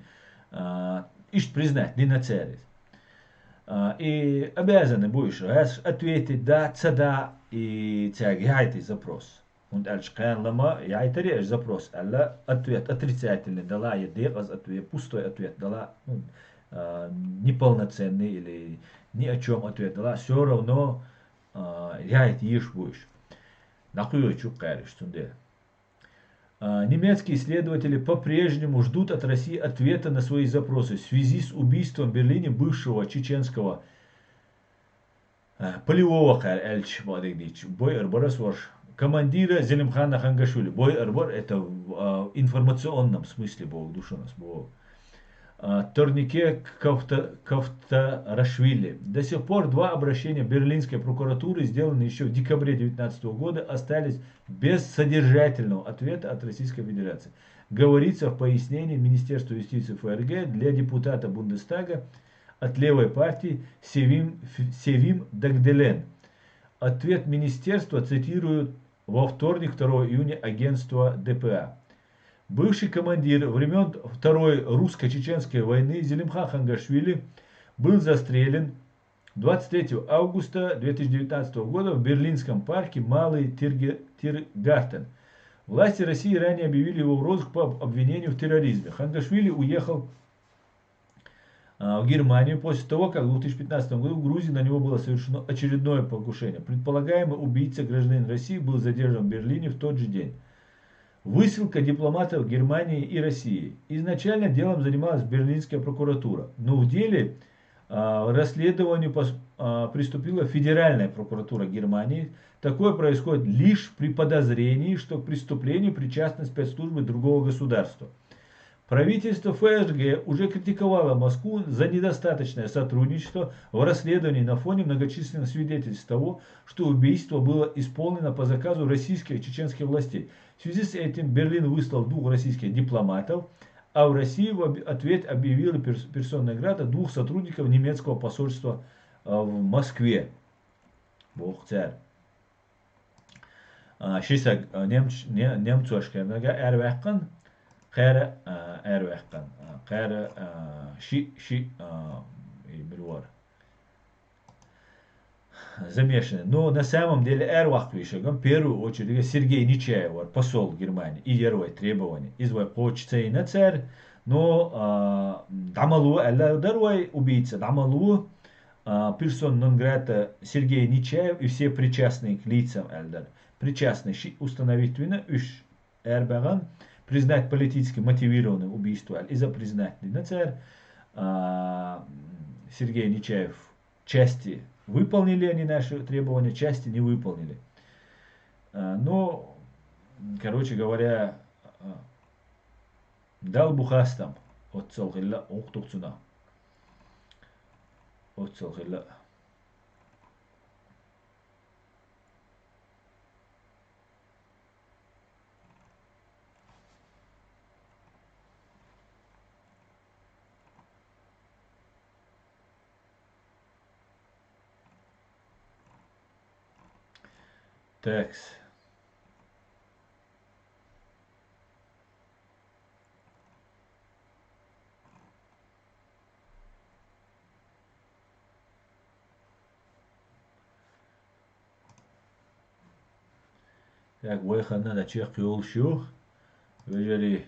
S1: Ишь признать, не нацелить. И обязаны будешь ответить да, цада и тягайте запрос. Und als kein лама, я это запрос, алла ответ отрицательный дала, я ответ, пустой ответ дала, неполноценный или ни о чем ответ дала, все равно я это ешь будешь. Нахуй чук кажешь, тунде. Немецкие исследователи по-прежнему ждут от России ответа на свои запросы в связи с убийством в Берлине бывшего чеченского полевого командира Зелимхана Хангашвили. Бой Арбор это в информационном смысле был душонос. Торнике Кавтарашвили. До сих пор 2 обращения берлинской прокуратуры, сделанные еще в декабре 2019 года, остались без содержательного ответа от Российской Федерации. Говорится в пояснении Министерства юстиции ФРГ для депутата Бундестага от левой партии Севим Дагделен. Ответ министерства цитируют во вторник, 2 июня агентство ДПА. Бывший командир времен Второй русско-чеченской войны Зелимхан Хангашвили был застрелен 23 августа 2019 года в берлинском парке Малый Тиргартен. Власти России ранее объявили его в розыск по обвинению в терроризме. Хангашвили уехал в Германию после того, как в 2015 году в Грузии на него было совершено очередное покушение. Предполагаемый убийца гражданин России был задержан в Берлине в тот же день. Высылка дипломатов Германии и России. Изначально делом занималась берлинская прокуратура, но в деле расследованию приступила Федеральная прокуратура Германии. Такое происходит лишь при подозрении, что к преступлению причастны спецслужбы другого государства. Правительство ФРГ уже критиковало Москву за недостаточное сотрудничество в расследовании на фоне многочисленных свидетельств того, что убийство было исполнено по заказу российских и чеченских властей. В связи с этим Берлин выслал 2 российских дипломатов, а в России в ответ объявила персонной награды 2 сотрудников немецкого посольства в Москве. Бог царь. Шисак немцошкернага эрвеккан, хайра эрвеккан, хайра ши бирвар. Замешаны. Но на самом деле в первую очередь Сергей Нечаев, посол Германии, и герой требований. Извой хочется и на царь, но дамалу, алла дарвай убийца, дамалу персон нон грата Сергей Нечаев и все причастные к лицам эльдар. Причастные установить вину, эрбаган, признать политически мотивированное убийство, и за признать на царь Сергей Нечаев части выполнили они наши требования, части не выполнили. Но короче говоря, дал бухастам от целхилла уктукцуна. От целхилла. Такс. Так, выхода на чех пиулшу. Выжили.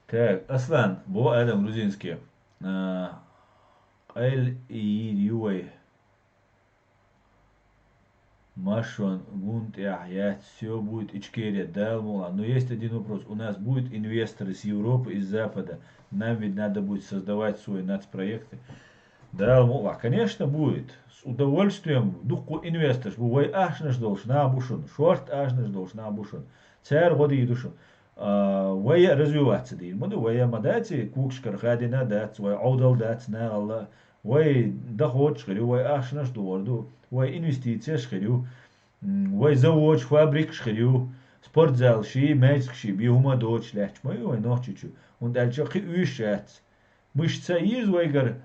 S1: Так, Аслан, бо Адам грузинский. Эль и Юэй. Машон, Гунт и Ахят, все будет Ичкерия, Далмула. Но есть один вопрос. У нас будут инвесторы с Европы и с Запада. Нам ведь надо будет создавать свои нацпроекты. Далмула, конечно, будет. С удовольствием. Духу инвестор. Бувай ашнаш должна бушун. Шорт ашнаш должна бушун. Царь воды и душу. Вая развиваться дин. Моду вая мадати, кукшкар хадина дат, вая аудал дат, на Аллах. Вай доход шхарю, вай ашнаш дорду. Вай инвестиция шхарю. Вай завод, фабрик шхарю. Спортзал ши, мэйск ши, биума дочь лячь. Мой вай нохчичу. Он дальше хи уишат. Мышца из вайгар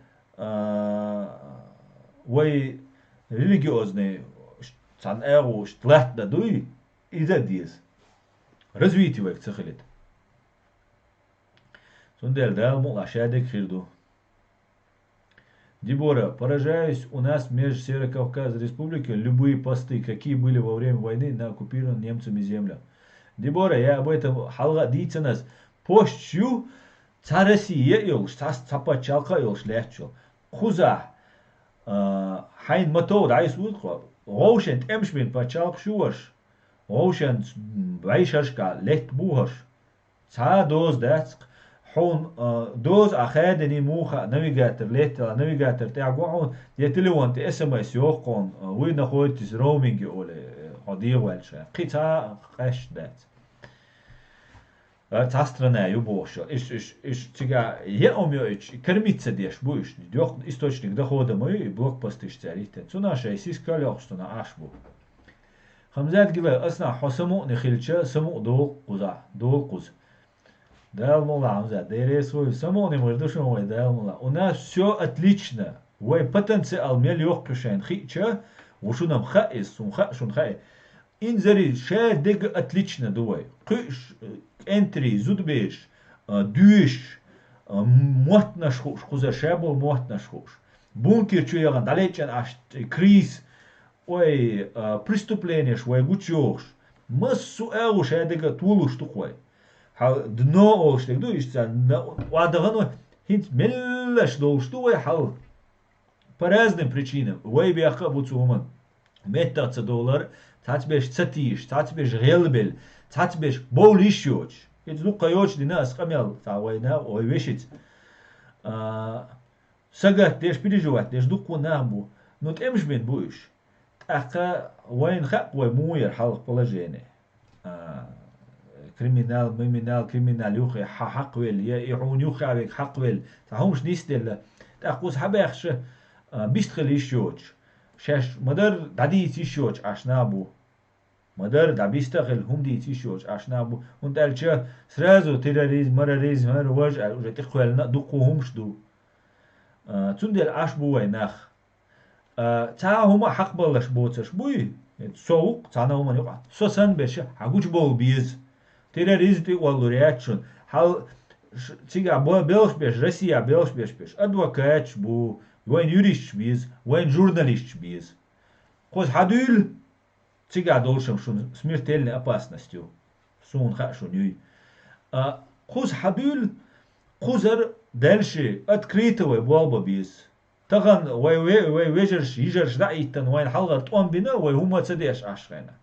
S1: вай религиозный цан эгу штлат дадуй и задиз. Развитие вайк цехалит. Сундел дал мул ашадек хирду. Дебора, поражаюсь, у нас в Межсеверокавказской республике любые посты, какие были во время войны на оккупированной немцами землях. Дебора, я об этом халга дийцанас. Пощу царасия йолш, цапа чалка йолш лехчол. Хуза хайн матод айс удхо. Гоушен эмшмин па чалк шуаш. Гоушен вайшашка лехт бухаш. Ца доз дацк. حون دوز أخذني موخا نافيجاتر ليتلا نافيجاتر تاعقون يتلوان تي اس ام اس يوقون وين خويت تس رومينج ولا قضيه والشا قطع قش دات تاسترنا يبوش ايش تيجا يوم يوش كرميتسا ديش بوش ديوق источник дохода мой блокпост اشتريته цуна шейсис калёхстуна ашбу خمزات قبل أصنع حسمو نخيلشا سمو дол قوز Далмула, Амза, свой самони мордушон вой Далмула. У нас все отлично. Вой потенциал мельёх пешен. Хича, ушунам хаис, шун хай. Инзари ше дег отлично дуй. Кыш, энтри, зудбеш, дюш, мот наш хуш, куза шебл мот наш хуш. Бункер чуяган, далечен аш криз, ой, преступление, ой, гучёш. Массу эу ше дег тулуш тухой. دنو اوشتك دو يشتان وادغنو هنت ملش долшту вай хал по разным причинам вай бяха буцуман $100 татбеш цатиш татбеш гелбел татбеш болишоч это ну кайоч динас камел та вайна ой вешит сагат деш переживать деш дуку намбу но темш бен буш така вайн хак вай муер хал положение كريمينال يوخي حقويل يعون يوخي عليك حقويل تهمش نيستل تأخذ حبيخش بيشتغل يشوش شاش مدر دادي تيشوش عشنابو مدر دا بيشتغل هم دي تيشوش عشنابو وانت قالش سرازو تيراريز مراريز مر وجع وجا تخوال دقو همش دو تندل عشبو ويناخ تا هما حق بلش بوتش بوي سوق تانا هما يقع سوسن بش حقوش بول بيز террорист waluriachun hal tiga boa belspеш Россия белспеш адвокат бу вайн юрист биз вайн журналист биз коз хадул tiga должен шун смертельной опасностью сун хашунюй коз хадул козар дальше открытого болба биз таган вай вежерш ижерш даитан вайн халгар тон бина вай хума цадеш ашрена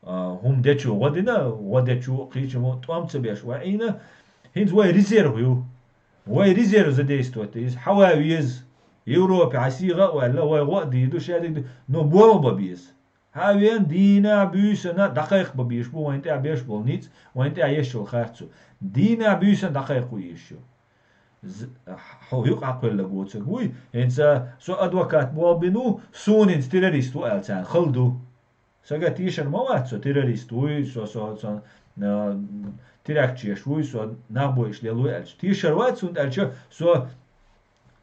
S1: هم دچو ودنا ودچو قيچمو طامڅ بيش وعينا هينز واي ريزيرف يو واي ريزيرف زديستوتيز حواويز يوروبي عسيغة ولا واي وقدي دو شادي نو بولو ببيز هاوين دينا بيسنا دقائق ببيش بو وانت عبيش بول نيتس وانت عيشو خارتسو دينا بيسنا دقائق ويشو هو يقع كل قوتس قوي انسا سو ادوكات بول بنو سونين تيروريستو التان خلدو ساقا تيشر مواتسو تيروريست وي سو تيراكتشيش وي سو نابويش ليلوي الش تيشر واتسو انت الش سو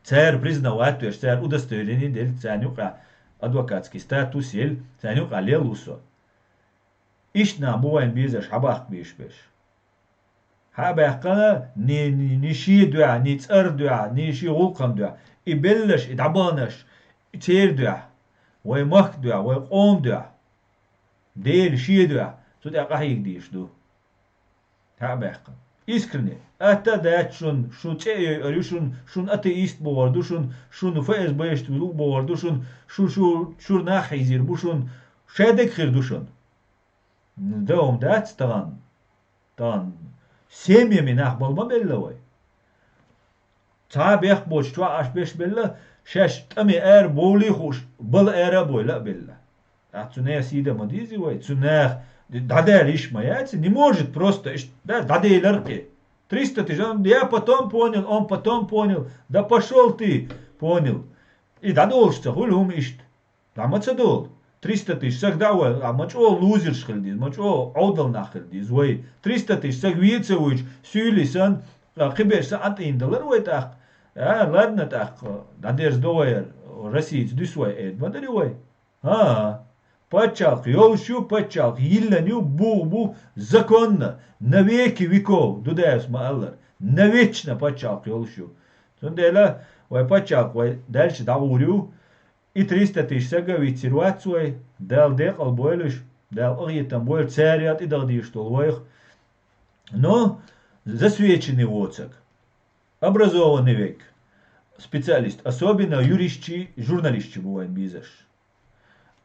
S1: царь признавать, то есть царь удостоверение дель цанюка адвокатский статус ел цанюка лелусо. Ишна буваем безаш хабах бишбеш. Хабахка ни ши дуа, ни цар дуа, ни ши гулкам дуа. И беллаш, и дабанаш, и цер дуа. Вай мах дуа, вай қом дуа. Дель ши дуа. Тут я кахик диш ду. Хабахка. Искренне. Это дать шун те шун атеист боварду шун ФСБ штулу боварду шун нахизир бушун шедек хирдушун. Даум дать тан семьями нахбалма беллавай. Цабех боч тва аш беш белла шаш тами боли хуш бал бойла белла. А цуне сида мадизи вай цунах Дадель Ишмаяц не может просто, да, Дадель 300 тысяч, я потом понял, он потом понял, да пошел ты, понял. И дадолшца, хулюм ишт, да мацадол, 300 тысяч, сагда уэл, а мачо лузер шхилдиз, мачо аудал нахилдиз, вай, 300 тысяч, саг виецевич, сюлисан, хибешса антиндалар, вай так, ладно так, дадерс доэр, Россиец, дюсвай эд, мадали вай, Пачалк, йолшу пачалк, йилленю бу законно, на веки веков, дудаевс мааллар, навечно пачалк йолшу. Тундела, вай пачалк, вай дальше даурю, и 300 тысяч сагавит ситуацию, дал декал бойлыш, дал огитам бойль царят и дал диштол вайх. Но засвеченный воцак, образованный век, специалист, особенно юристы, журналисты бывают bizаш.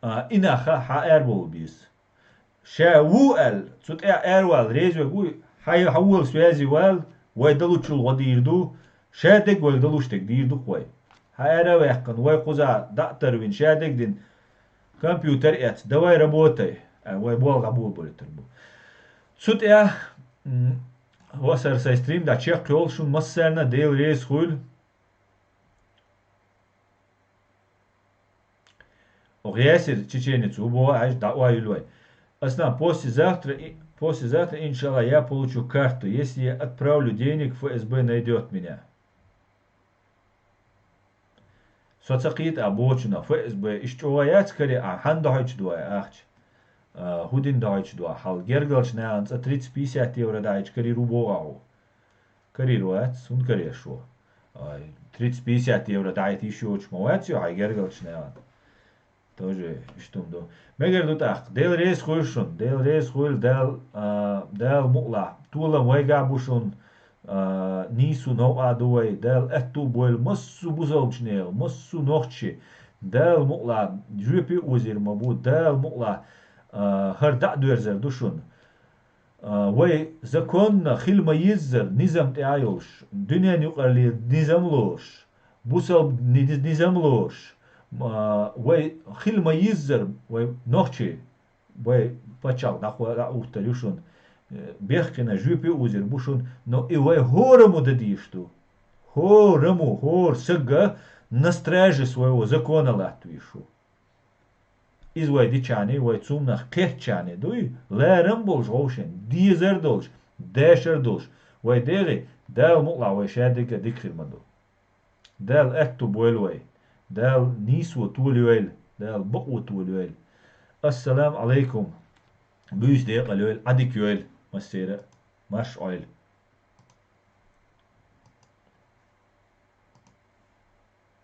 S1: إنها حأربول بيس شاوال صوت أروال ريز ويقول حي حول سوازي وال ويدلو تشول ودير دو شادق ويدلوش تقدير دو قوي حأرا ويحقن ويقوزا دكتور وين شادق دين كمبيوتر إت دواي ربوتي ويبول غبول بولتربو صوت وصار سايستريم دا تشيخ كول شون مسرنا ديل ريز خول Огесер чеченецу убо аж дауа юлой. Осна послезавтра, иншалла, я получу карту, если я отправлю денег, ФСБ найдет меня. Соцакит обочина, ФСБ, ищеваят скорее, хандахач дуа, ахч. Худин дахач дуа, хал гергалч неанц, 30-50 евро дайч, кари рубоау. Кари руат, сун кари шо. 30-50 евро дайт еще очень мовацию, хай гергалч неанц. Тоже что до. Мегер до так. Дел рейс хуйшун, дел рейс хуйл, дел мукла. Тула вайга бушун нису но адуай, дел эту бойл массу бузалчнел, массу нохчи. Дел мукла жюпи узир мабу, дел мукла харда дуэрзер душун. Вай законно хилма йиззер низам теайолш. Дюня нюкарли низам лош. Бусал низам лош. وای خیل مایزر وای نخچه وای پچال دخواه را اوتلیوشون بیخکنه جوپی اوزر بوشون نو ای وای هورمو дадишту هور сага на страже своего закона латвишу из вай дичане вай цумнах кехчане дуй лерам болж ошен дизер долж дешер долж вай дери дал мукла вай шадика дикхирмаду дал эту бойлвай دال نيسو توليويل دال بقو توليويل السلام عليكم بيش ديق الويل عديك يويل مسيرة مش عيل